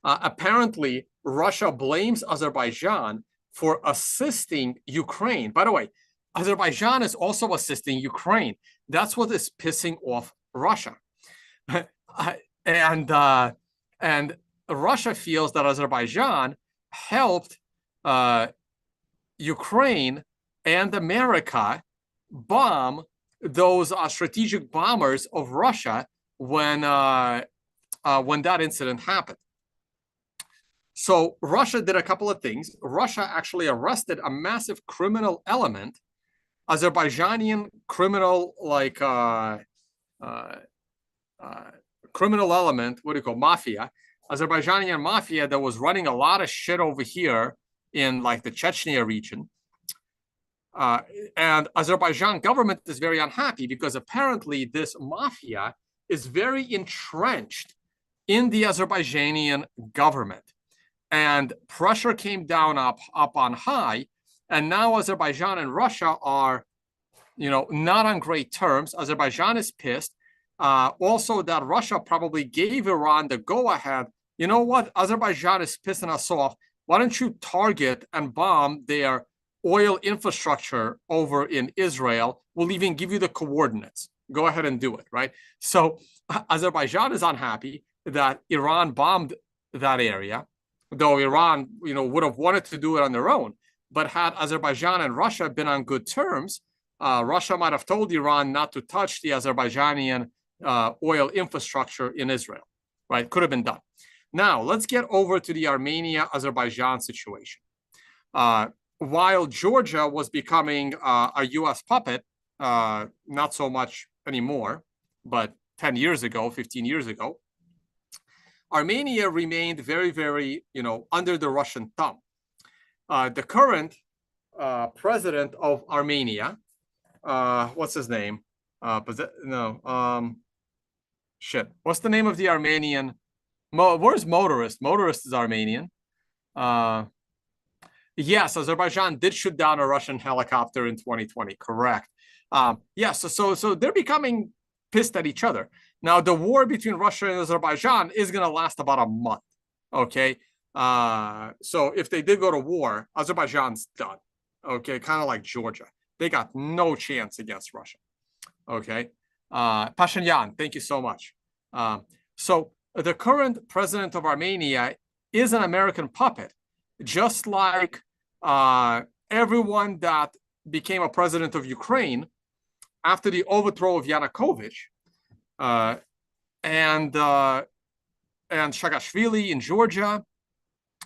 Apparently, Russia blames Azerbaijan for assisting Ukraine. By the way, Azerbaijan is also assisting Ukraine. That's what is pissing off Russia. And Russia feels that Azerbaijan helped Ukraine and America bomb those strategic bombers of Russia when that incident happened. So Russia did a couple of things. Russia actually arrested a massive criminal element, Azerbaijani criminal criminal element, what do you call mafia, Azerbaijani mafia that was running a lot of shit over here in like the Chechnya region. And Azerbaijan government is very unhappy because apparently this mafia is very entrenched in the Azerbaijani government. And pressure came down up on high. And now Azerbaijan and Russia are, not on great terms. Azerbaijan is pissed. Also, that Russia probably gave Iran the go-ahead. You know what? Azerbaijan is pissing us off. Why don't you target and bomb their oil infrastructure over in Israel? We'll even give you the coordinates. Go ahead and do it, right? So Azerbaijan is unhappy that Iran bombed that area, though Iran, would have wanted to do it on their own. But had Azerbaijan and Russia been on good terms, Russia might have told Iran not to touch the Azerbaijani oil infrastructure in Israel, right? Could have been done. Now, let's get over to the Armenia-Azerbaijan situation. While Georgia was becoming a U.S. puppet, not so much anymore, but 10 years ago, 15 years ago, Armenia remained very, very, under the Russian thumb. The current president of Armenia, what's his name? What's the name of the Armenian? Where's Motorist? Motorist is Armenian. Yes, Azerbaijan did shoot down a Russian helicopter in 2020. Correct. Yes, so they're becoming pissed at each other. Now, the war between Russia and Azerbaijan is going to last about a month. Okay. So if they did go to war, Azerbaijan's done. Okay. Kind of like Georgia. They got no chance against Russia. Okay. Pashinyan, thank you so much. So the current president of Armenia is an American puppet, just like everyone that became a president of Ukraine after the overthrow of Yanukovych, and Saakashvili in Georgia,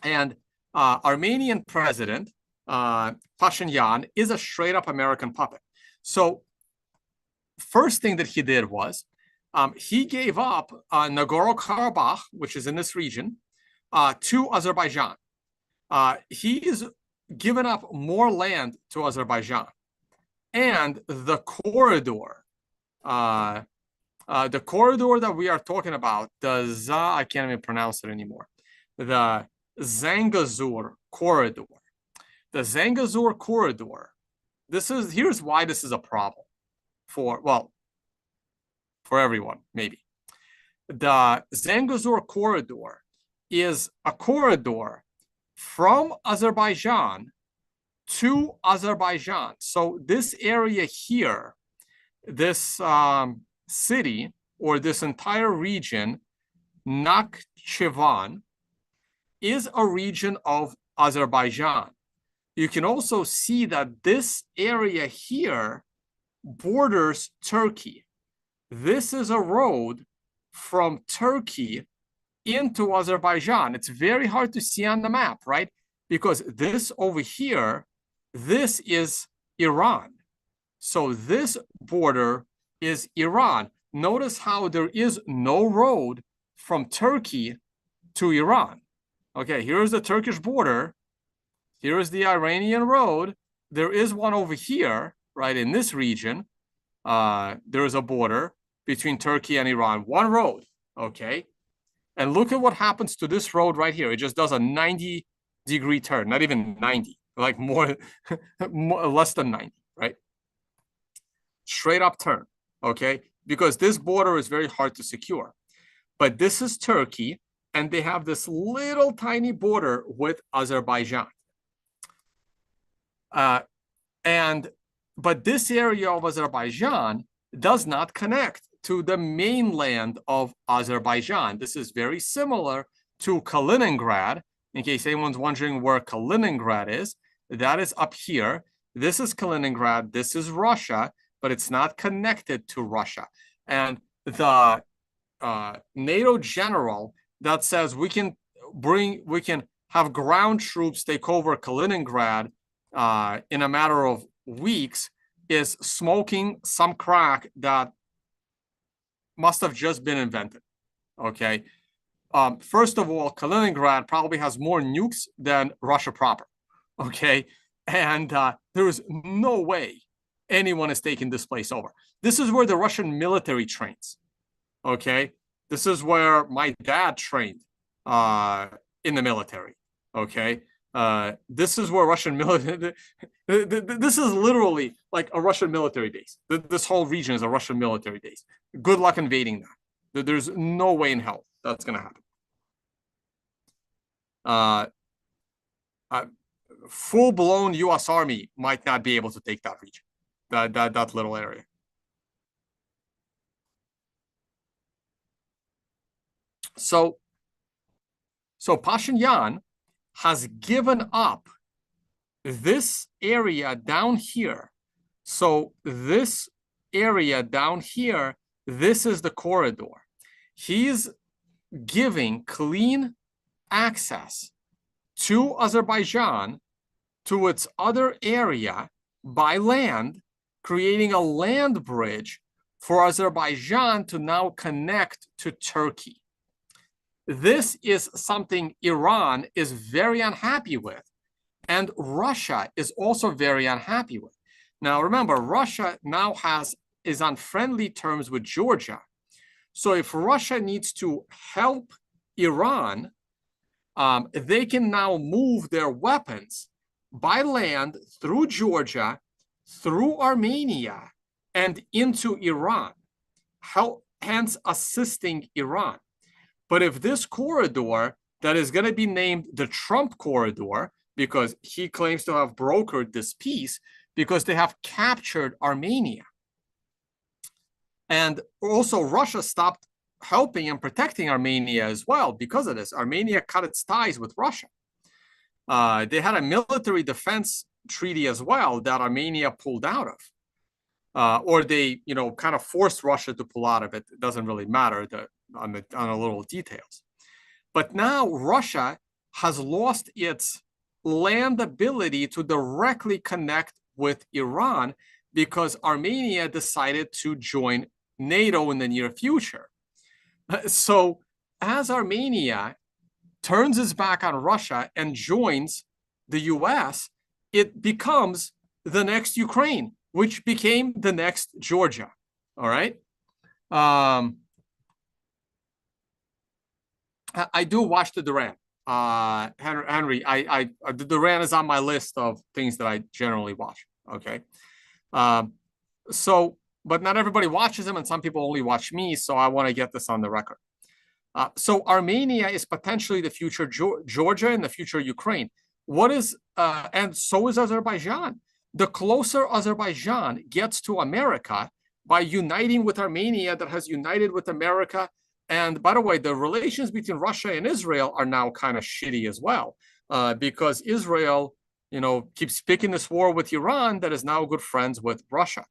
and Armenian president Pashinyan is a straight up American puppet. So first thing that he did was he gave up Nagorno-Karabakh, which is in this region, to Azerbaijan. He's given up more land to Azerbaijan. And the corridor that we are talking about, I can't even pronounce it anymore, the Zangezur corridor. The Zangezur corridor, here's why this is a problem for everyone, maybe. The Zangezur corridor is a corridor from Azerbaijan to Azerbaijan. So this area here, this city, or this entire region, Nakhchivan, is a region of Azerbaijan. You can also see that this area here borders Turkey. This is a road from Turkey into Azerbaijan. It's very hard to see on the map, right? Because this over here, this is Iran. So this border is Iran. Notice how there is no road from Turkey to Iran. Okay, here's the Turkish border. Here is the Iranian road. There is one over here, right, in this region. There is a border between Turkey and Iran. One road, okay? And look at what happens to this road right here. It just does a 90-degree turn, not even 90, like less than 90, right? Straight up turn, okay? Because this border is very hard to secure. But this is Turkey, and they have this little tiny border with Azerbaijan. But this area of Azerbaijan does not connect to the mainland of Azerbaijan. This is very similar to Kaliningrad. In case anyone's wondering where Kaliningrad is, that is up here. This is Kaliningrad. This is Russia, but it's not connected to Russia. And the NATO general that says we can have ground troops take over Kaliningrad in a matter of weeks is smoking some crack that must have just been invented. Okay. First of all, Kaliningrad probably has more nukes than Russia proper. Okay. And there is no way anyone is taking this place over. This is where the Russian military trains. Okay. This is where my dad trained in the military. Okay. This is where Russian military, this is literally like a Russian military base. This whole region is a Russian military base. Good luck invading that. There's no way in hell that's going to happen. Full-blown U.S. Army might not be able to take that region, that little area. So Pashinyan has given up this area down here. So this area down here, this is the corridor. He's giving clean access to Azerbaijan to its other area by land, creating a land bridge for Azerbaijan to now connect to Turkey. This is something Iran is very unhappy with, and Russia is also very unhappy with. Now, remember, Russia now is on friendly terms with Georgia. So if Russia needs to help Iran, they can now move their weapons by land through Georgia, through Armenia, and into Iran, hence assisting Iran. But if this corridor that is going to be named the Trump corridor, because he claims to have brokered this peace, because they have captured Armenia. And also Russia stopped helping and protecting Armenia as well because of this. Armenia cut its ties with Russia. They had a military defense treaty as well that Armenia pulled out of. Or they, kind of forced Russia to pull out of it. It doesn't really matter on the little details. But now Russia has lost its land ability to directly connect with Iran because Armenia decided to join NATO in the near future. So as Armenia turns its back on Russia and joins the US, it becomes the next Ukraine, which became the next Georgia. All right. I do watch the Duran. Henry, the Duran is on my list of things that I generally watch. Okay. But not everybody watches them, and some people only watch me. So I want to get this on the record. So Armenia is potentially the future Georgia and the future Ukraine. And so is Azerbaijan. The closer Azerbaijan gets to America by uniting with Armenia that has united with America. And by the way, the relations between Russia and Israel are now kind of shitty as well, because Israel, keeps picking this war with Iran that is now good friends with Russia.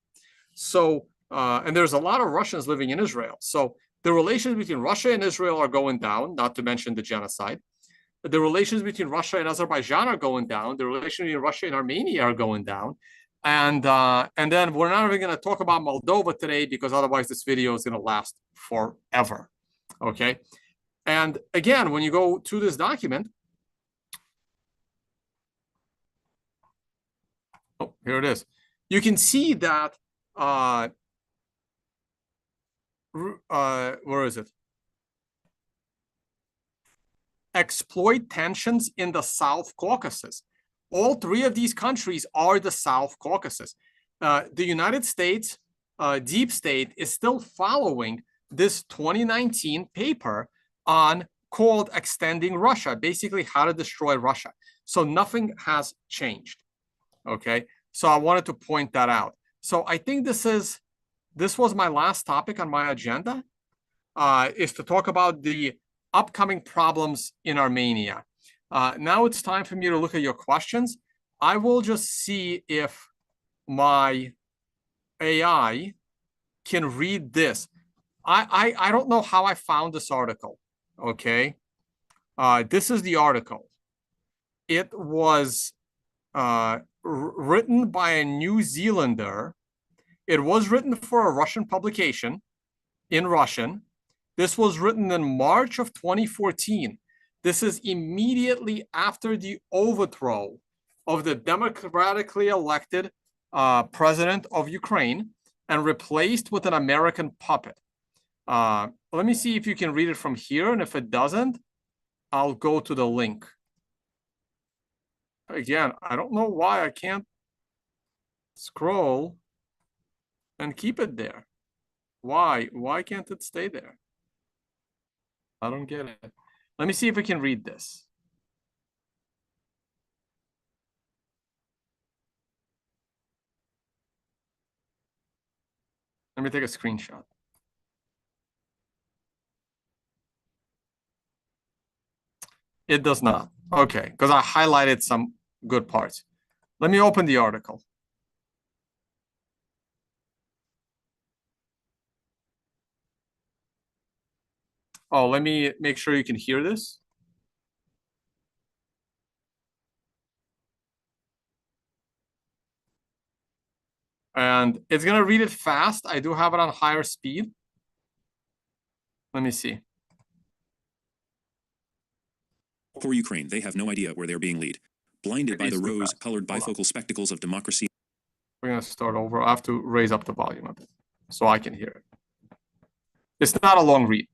So, and there's a lot of Russians living in Israel. So the relations between Russia and Israel are going down, not to mention the genocide. The relations between Russia and Azerbaijan are going down. The relations between Russia and Armenia are going down. And then we're not even going to talk about Moldova today because otherwise this video is going to last forever. Okay. And again, when you go to this document, oh, here it is. You can see that, where is it? Exploit tensions in the South Caucasus. All three of these countries are the South Caucasus. The United States, deep state, is still following this 2019 paper called Extending Russia, basically how to destroy Russia. So nothing has changed. Okay. So I wanted to point that out. So I think this was my last topic on my agenda, is to talk about the upcoming problems in Armenia. Now it's time for me to look at your questions. I will just see if my AI can read this. I don't know how I found this article. Okay. This is the article. It was written by a New Zealander. It was written for a Russian publication in Russian. This was written in March of 2014. This is immediately after the overthrow of the democratically elected president of Ukraine and replaced with an American puppet. Let me see if you can read it from here, and if it doesn't, I'll go to the link. Again, I don't know why I can't scroll and keep it there. Why? Why can't it stay there? I don't get it. Let me see if I can read this. Let me take a screenshot. It does not. Okay, because I highlighted some good parts. Let me open the article. Oh, let me make sure you can hear this. And it's going to read it fast. I do have it on higher speed. Let me see. For Ukraine, they have no idea where they're being led. Blinded by the rose-colored bifocal spectacles of democracy. We're going to start over. I have to raise up the volume a bit so I can hear it. It's not a long read.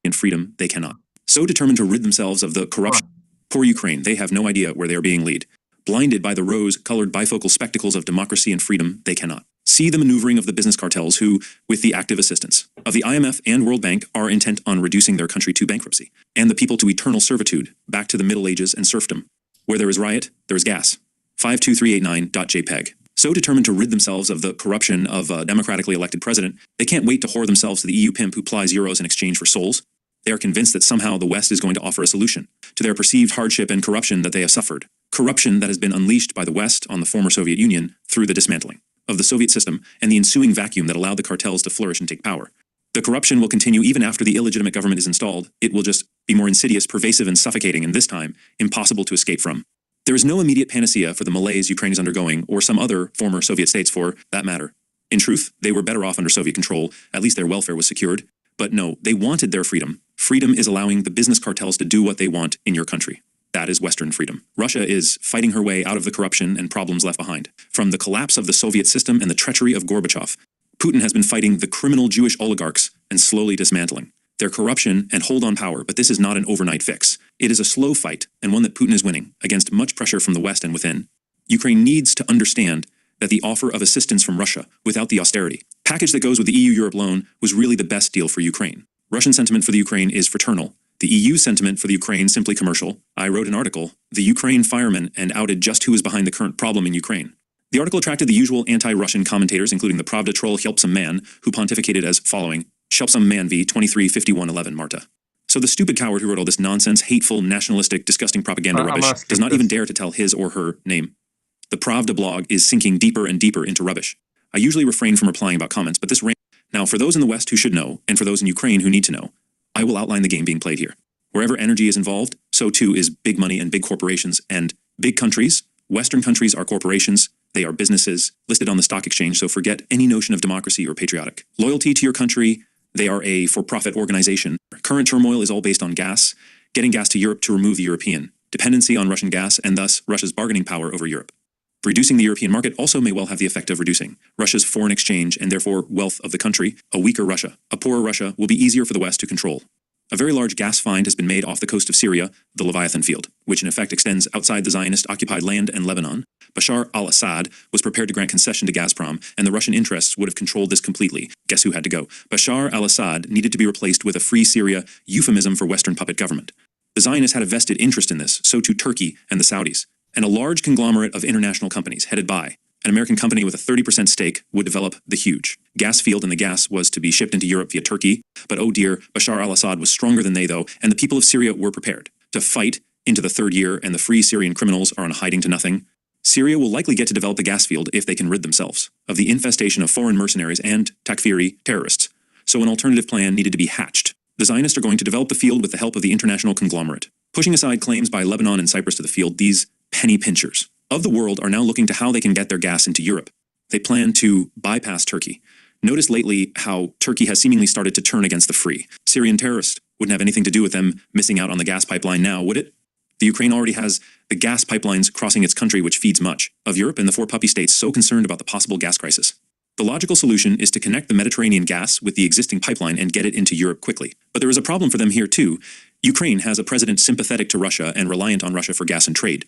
In freedom, they cannot. So determined to rid themselves of the corruption. For Ukraine, they have no idea where they're being led. Blinded by the rose-colored bifocal spectacles of democracy and freedom, they cannot see the maneuvering of the business cartels who, with the active assistance of the IMF and World Bank, are intent on reducing their country to bankruptcy, and the people to eternal servitude, back to the Middle Ages and serfdom. Where there is riot, there is gas. 52389.jpg. So determined to rid themselves of the corruption of a democratically elected president, they can't wait to whore themselves to the EU pimp who plies euros in exchange for souls. They are convinced that somehow the West is going to offer a solution to their perceived hardship and corruption that they have suffered. Corruption that has been unleashed by the West on the former Soviet Union through the dismantling of the Soviet system and the ensuing vacuum that allowed the cartels to flourish and take power. The corruption will continue even after the illegitimate government is installed. It will just be more insidious, pervasive, and suffocating, and this time, impossible to escape from. There is no immediate panacea for the malaise Ukraine is undergoing, or some other former Soviet states for that matter. In truth, they were better off under Soviet control. At least their welfare was secured. But no, they wanted their freedom. Freedom is allowing the business cartels to do what they want in your country. That is Western freedom. Russia is fighting her way out of the corruption and problems left behind. From the collapse of the Soviet system and the treachery of Gorbachev, Putin has been fighting the criminal Jewish oligarchs and slowly dismantling their corruption and hold on power, but this is not an overnight fix. It is a slow fight, and one that Putin is winning, against much pressure from the West and within. Ukraine needs to understand that the offer of assistance from Russia, without the austerity package that goes with the EU-Europe loan, was really the best deal for Ukraine. Russian sentiment for the Ukraine is fraternal. The EU sentiment for the Ukraine simply commercial. I wrote an article, The Ukraine Fireman, and outed just who is behind the current problem in Ukraine. The article attracted the usual anti-Russian commentators, including the Pravda troll Helpsome Man, who pontificated as following, Helpsome Man v. 235111 Marta. So the stupid coward who wrote all this nonsense, hateful, nationalistic, disgusting propaganda rubbish does not even dare to tell his or her name. The Pravda blog is sinking deeper and deeper into rubbish. I usually refrain from replying about comments, but this now, for those in the West who should know, and for those in Ukraine who need to know, I will outline the game being played here. Wherever energy is involved, so too is big money and big corporations and big countries. Western countries are corporations. They are businesses listed on the stock exchange, so forget any notion of democracy or patriotic loyalty to your country. They are a for-profit organization. Current turmoil is all based on gas, getting gas to Europe to remove the European dependency on Russian gas and thus Russia's bargaining power over Europe. Reducing the European market also may well have the effect of reducing Russia's foreign exchange and therefore wealth of the country. A weaker Russia, a poorer Russia, will be easier for the West to control. A very large gas find has been made off the coast of Syria, the Leviathan Field, which in effect extends outside the Zionist-occupied land and Lebanon. Bashar al-Assad was prepared to grant concession to Gazprom, and the Russian interests would have controlled this completely. Guess who had to go? Bashar al-Assad needed to be replaced with a free Syria, euphemism for Western puppet government. The Zionists had a vested interest in this, so too Turkey and the Saudis. And a large conglomerate of international companies, headed by an American company with a 30% stake, would develop the huge gas field, and the gas was to be shipped into Europe via Turkey. But oh dear, Bashar al-Assad was stronger than they, though, and the people of Syria were prepared to fight into the third year, and the free Syrian criminals are on hiding to nothing. Syria will likely get to develop the gas field if they can rid themselves of the infestation of foreign mercenaries and Takfiri terrorists. So an alternative plan needed to be hatched. The Zionists are going to develop the field with the help of the international conglomerate. Pushing aside claims by Lebanon and Cyprus to the field, these penny pinchers of the world are now looking to how they can get their gas into Europe. They plan to bypass Turkey, Notice lately how Turkey has seemingly started to turn against the free. Syrian terrorists wouldn't have anything to do with them missing out on the gas pipeline now, would it? The Ukraine already has the gas pipelines crossing its country, which feeds much of Europe and the four puppy states so concerned about the possible gas crisis. The logical solution is to connect the Mediterranean gas with the existing pipeline and get it into Europe quickly. But there is a problem for them here too. Ukraine has a president sympathetic to Russia and reliant on Russia for gas and trade.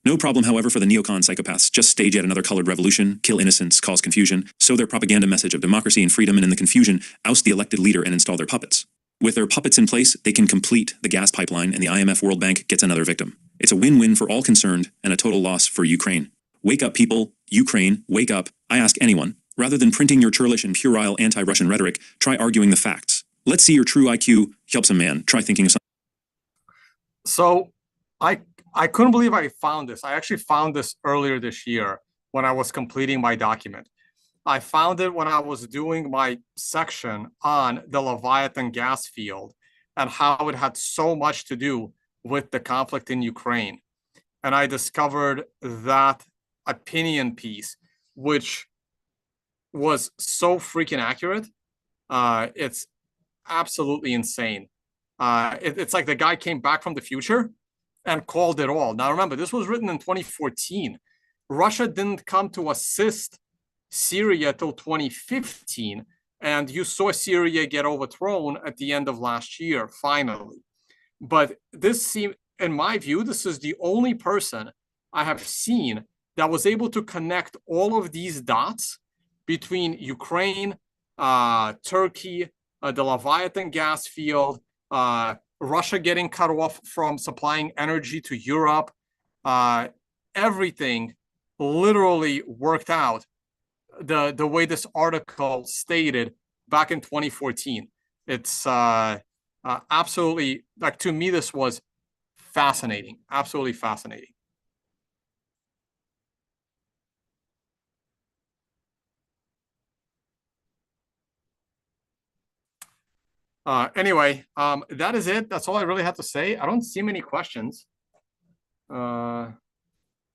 No problem, however, for the neocon psychopaths. Just stage yet another colored revolution, kill innocents, cause confusion, sow their propaganda message of democracy and freedom, and in the confusion, oust the elected leader and install their puppets. With their puppets in place, they can complete the gas pipeline and the IMF World Bank gets another victim. It's a win-win for all concerned and a total loss for Ukraine. Wake up, people. Ukraine, wake up. I ask anyone. Rather than printing your churlish and puerile anti-Russian rhetoric, try arguing the facts. Let's see your true IQ. Helps a man. Try thinking of something. So I couldn't believe I found this. I actually found this earlier this year when I was completing my document. I found it when I was doing my section on the Leviathan gas field and how it had so much to do with the conflict in Ukraine. And I discovered that opinion piece, which was so freaking accurate. It's absolutely insane. It's like the guy came back from the future and called it all. Now, remember, this was written in 2014. Russia didn't come to assist Syria till 2015, and you saw Syria get overthrown at the end of last year, finally. But this seemed, in my view, this is the only person I have seen that was able to connect all of these dots between Ukraine, Turkey, the Leviathan gas field, Russia getting cut off from supplying energy to Europe. Everything literally worked out the way this article stated back in 2014. It's absolutely, like, to me, this was fascinating, absolutely fascinating. Anyway, that is it. That's all I really have to say. I don't see many questions.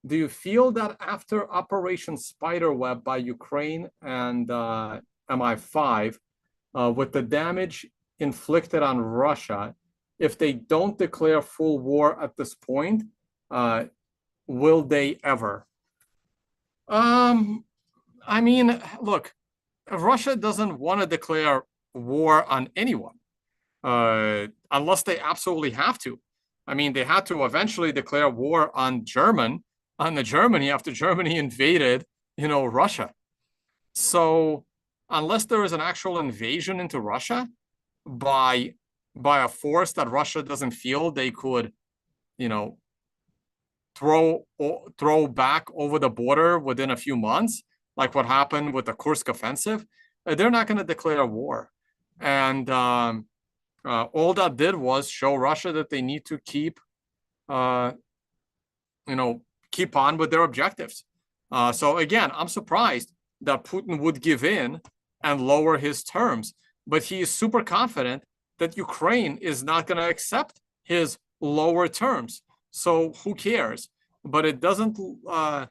Do you feel that after Operation Spiderweb by Ukraine and MI5, with the damage inflicted on Russia, if they don't declare full war at this point, will they ever? I mean, look, Russia doesn't want to declare war on anyone, unless they absolutely have to. I mean, they had to eventually declare war on Germany after Germany invaded, Russia. So unless there is an actual invasion into Russia by a force that Russia doesn't feel they could, throw back over the border within a few months, like what happened with the Kursk offensive, they're not going to declare war. And all that did was show Russia that they need to keep on with their objectives. So again, I'm surprised that Putin would give in and lower his terms, but he is super confident that Ukraine is not going to accept his lower terms. So who cares? But it doesn't. I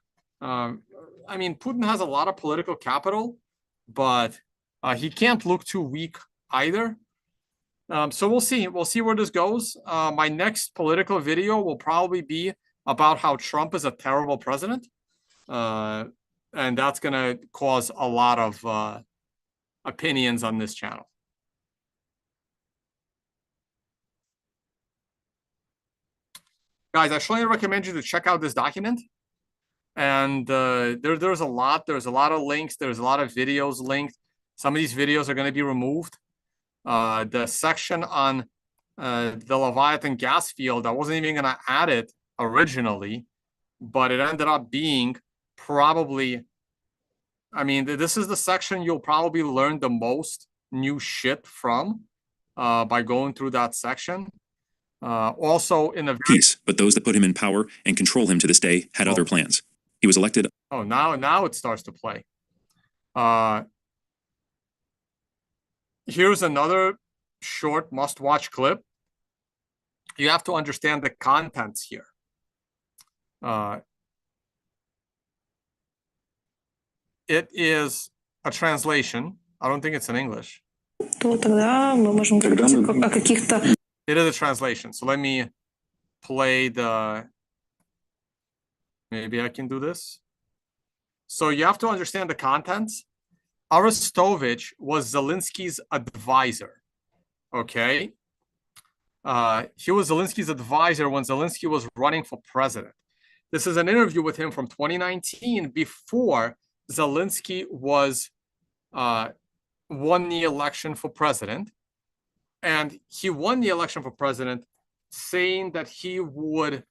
mean, Putin has a lot of political capital, but he can't look too weak either. So we'll see. We'll see where this goes. My next political video will probably be about how Trump is a terrible president. And that's going to cause a lot of opinions on this channel. Guys, I strongly recommend you to check out this document. And there's a lot of links. There's a lot of videos linked. Some of these videos are going to be removed. The section on the Leviathan gas field, I wasn't even going to add it originally, but it ended up being probably, I mean, this is the section you'll probably learn the most new shit from by going through that section. Also in the peace, but those that put him in power and control him to this day had other plans. He was elected. Oh, now it starts to play. Here's another short must-watch clip. You have to understand the contents here. It is a translation I don't think it's in English. то тогда мы можем говорить о каких-то... It is a translation. So let me play the... Maybe I can do this. So you have to understand the contents. Arestovich was Zelensky's advisor. Okay. He was Zelensky's advisor when Zelensky was running for president. This is an interview with him from 2019 before Zelensky was won the election for president. And he won the election for president saying that he would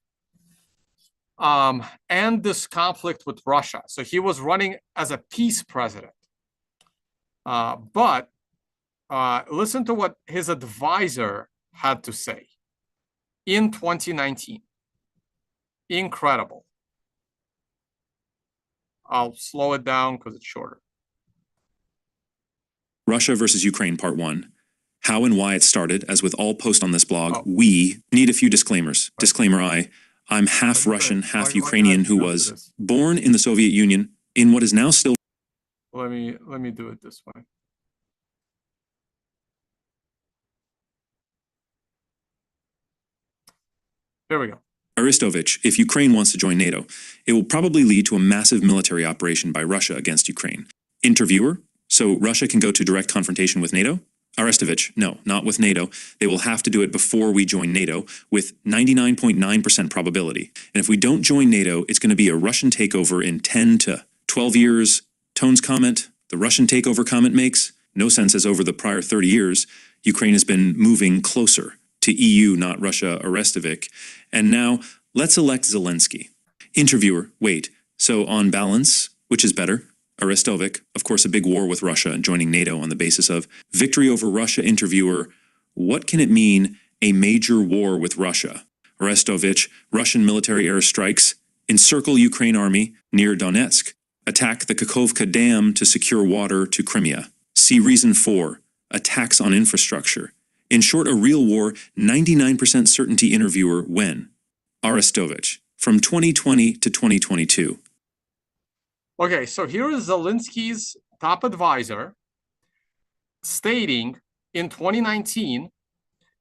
end this conflict with Russia. So he was running as a peace president. But listen to what his advisor had to say in 2019. Incredible. I'll slow it down because it's shorter. Russia versus Ukraine, Part 1. How and why it started, as with all posts on this blog, we need a few disclaimers. Disclaimer I, I'm half Russian, half Ukrainian who was born in the Soviet Union in what is now still... Let me do it this way. There we go. Arestovich, if Ukraine wants to join NATO, it will probably lead to a massive military operation by Russia against Ukraine. Interviewer, so Russia can go to direct confrontation with NATO? Arestovich, no, not with NATO. They will have to do it before we join NATO with 99.9% probability. And if we don't join NATO, it's going to be a Russian takeover in 10 to 12 years. Tone's comment, the Russian takeover comment makes no sense, as over the prior 30 years, Ukraine has been moving closer to EU, not Russia, Arestovich. And now, let's elect Zelensky. Interviewer, wait, so on balance, which is better? Arestovich, of course, a big war with Russia and joining NATO on the basis of victory over Russia. Interviewer, what can it mean, a major war with Russia? Arestovich, Russian military airstrikes, encircle Ukraine army near Donetsk, attack the Kakhovka Dam to secure water to Crimea. See reason 4, attacks on infrastructure. In short, a real war, 99% certainty. Interviewer, when? Arestovich, from 2020 to 2022. Okay, so here is Zelensky's top advisor stating in 2019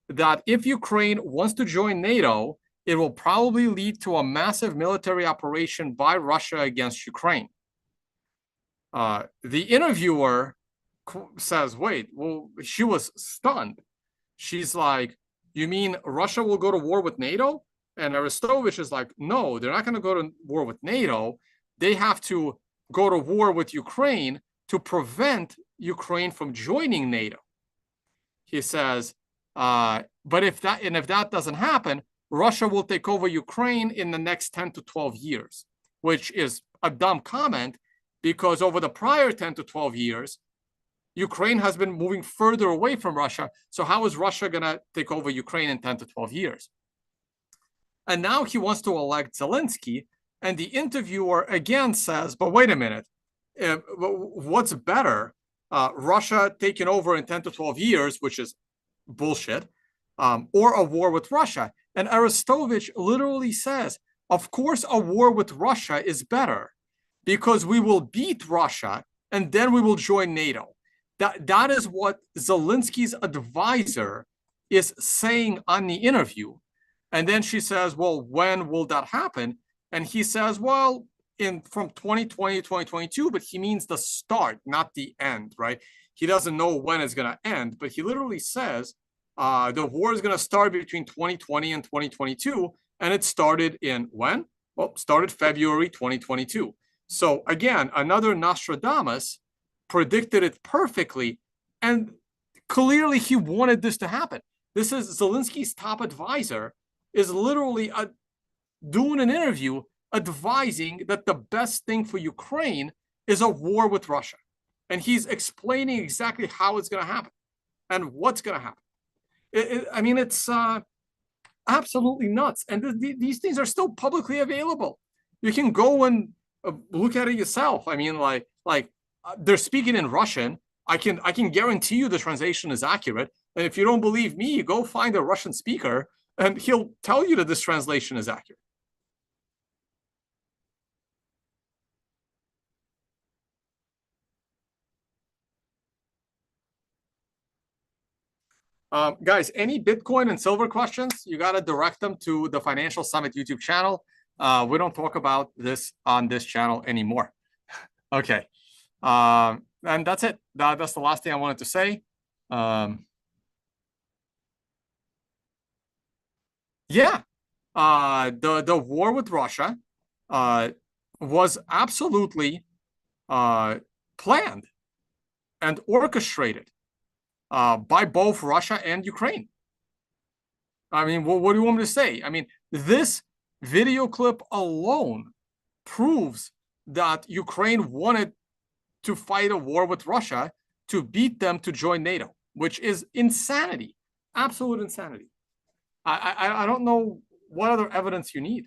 that if Ukraine wants to join NATO, it will probably lead to a massive military operation by Russia against Ukraine. The interviewer says, wait, well, she was stunned. She's like, you mean Russia will go to war with NATO? And Arestovich is like, no, they're not going to go to war with NATO. They have to go to war with Ukraine to prevent Ukraine from joining NATO. He says, but if that doesn't happen, Russia will take over Ukraine in the next 10 to 12 years, which is a dumb comment because over the prior 10 to 12 years, Ukraine has been moving further away from Russia. So how is Russia going to take over Ukraine in 10 to 12 years? And now he wants to elect Zelensky. And the interviewer again says, but wait a minute, what's better? Russia taking over in 10 to 12 years, which is bullshit, or a war with Russia? And Arestovich literally says, of course, a war with Russia is better because we will beat Russia and then we will join NATO. That is what Zelensky's advisor is saying on the interview. And then she says, well, when will that happen? And he says, well, from 2020 to 2022, but he means the start, not the end, right? He doesn't know when it's going to end, but he literally says the war is going to start between 2020 and 2022. And it started in when? Well, started February 2022. So again, another Nostradamus predicted it perfectly. And clearly he wanted this to happen. This is Zelensky's top advisor is literally doing an interview advising that the best thing for Ukraine is a war with Russia. And he's explaining exactly how it's going to happen and what's going to happen. I mean, it's absolutely nuts. And these things are still publicly available. You can go and look at it yourself. I mean, like they're speaking in Russian. I can guarantee you the translation is accurate. And if you don't believe me, go find a Russian speaker and he'll tell you that this translation is accurate. Guys, any Bitcoin and silver questions, you got to direct them to the Financial Summit YouTube channel. We don't talk about this on this channel anymore. Okay. And that's it. That's the last thing I wanted to say. Yeah. The war with Russia was absolutely planned and orchestrated by both Russia and Ukraine. I mean, what do you want me to say? I mean, this video clip alone proves that Ukraine wanted to fight a war with Russia to beat them to join NATO, which is insanity, absolute insanity. I don't know what other evidence you need.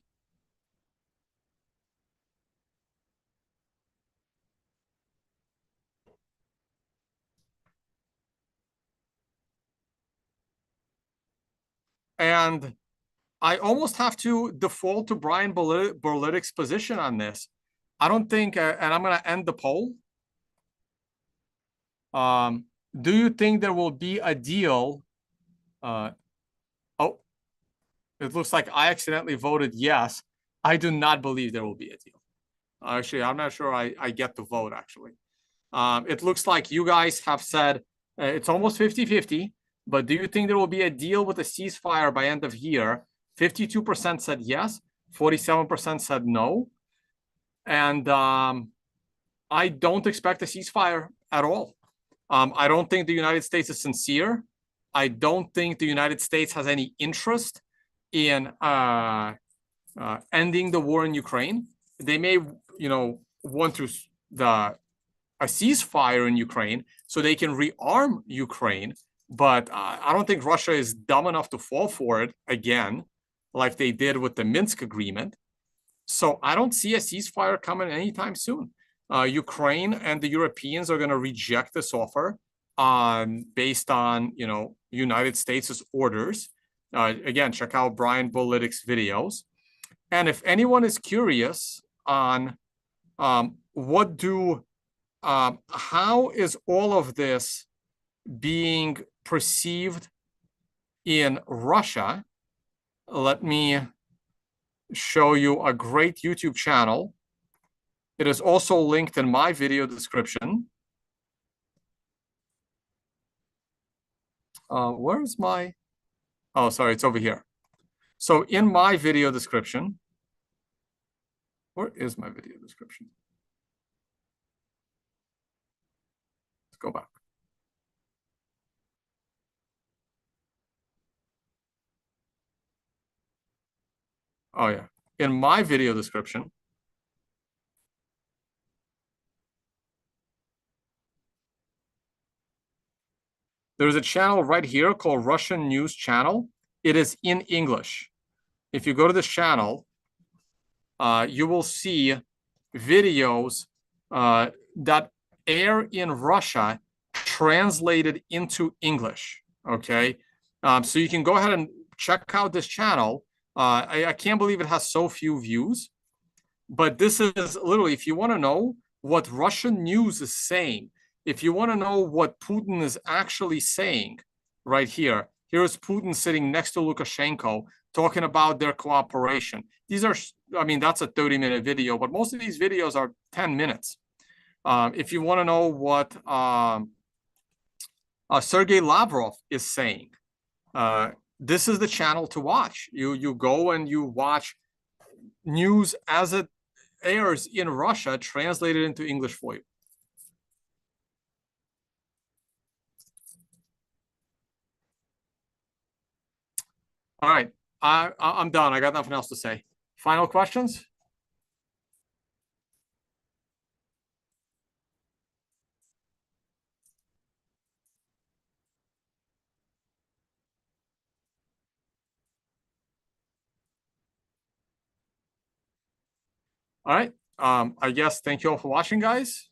And I almost have to default to Brian Berlitic's position on this. I don't think, and I'm going to end the poll. Do you think there will be a deal? Oh, it looks like I accidentally voted yes. I do not believe there will be a deal. Actually, I'm not sure I get the vote, actually. It looks like you guys have said it's almost 50-50, but do you think there will be a deal with a ceasefire by end of year? 52% said yes, 47% said no. And I don't expect a ceasefire at all. I don't think the United States is sincere. I don't think the United States has any interest in ending the war in Ukraine. They may, want to a ceasefire in Ukraine so they can rearm Ukraine, but I don't think Russia is dumb enough to fall for it again, like they did with the Minsk agreement. So I don't see a ceasefire coming anytime soon. Ukraine and the Europeans are going to reject this offer based on, United States' orders. Again, check out Brian Berlitic's videos. And if anyone is curious on how is all of this being perceived in Russia, let me show you a great YouTube channel. It is also linked in my video description. Where's my, oh, sorry, it's over here. So in my video description, where is my video description? Let's go back. Oh yeah, in my video description, there's a channel right here called Russian News Channel. It is in English. If you go to this channel, you will see videos that air in Russia translated into English. Okay, so you can go ahead and check out this channel. I can't believe it has so few views, but this is literally, if you want to know what Russian news is saying, if you want to know what Putin is actually saying, right here, here's Putin sitting next to Lukashenko talking about their cooperation. These are, I mean, that's a 30-minute video, but most of these videos are 10 minutes. If you want to know what Sergei Lavrov is saying, this is the channel to watch. You go and you watch news as it airs in Russia, translated into English for you. All right, I'm done. I got nothing else to say. Final questions? All right. I guess thank you all for watching, guys.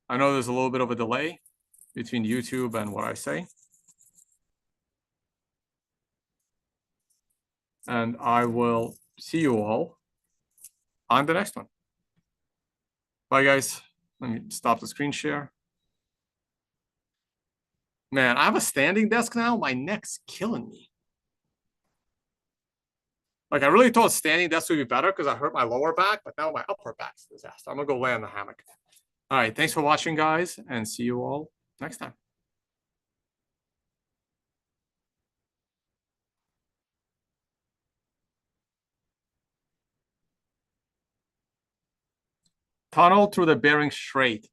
I know there's a little bit of a delay between YouTube and what I say. And I will see you all on the next one. Bye, guys. Let me stop the screen share. Man, I have a standing desk now. My neck's killing me. Like, I really thought standing desk would be better because I hurt my lower back, but now my upper back's a disaster. I'm gonna go lay on the hammock. All right, thanks for watching, guys, and see you all next time. Tunnel through the Bering Strait.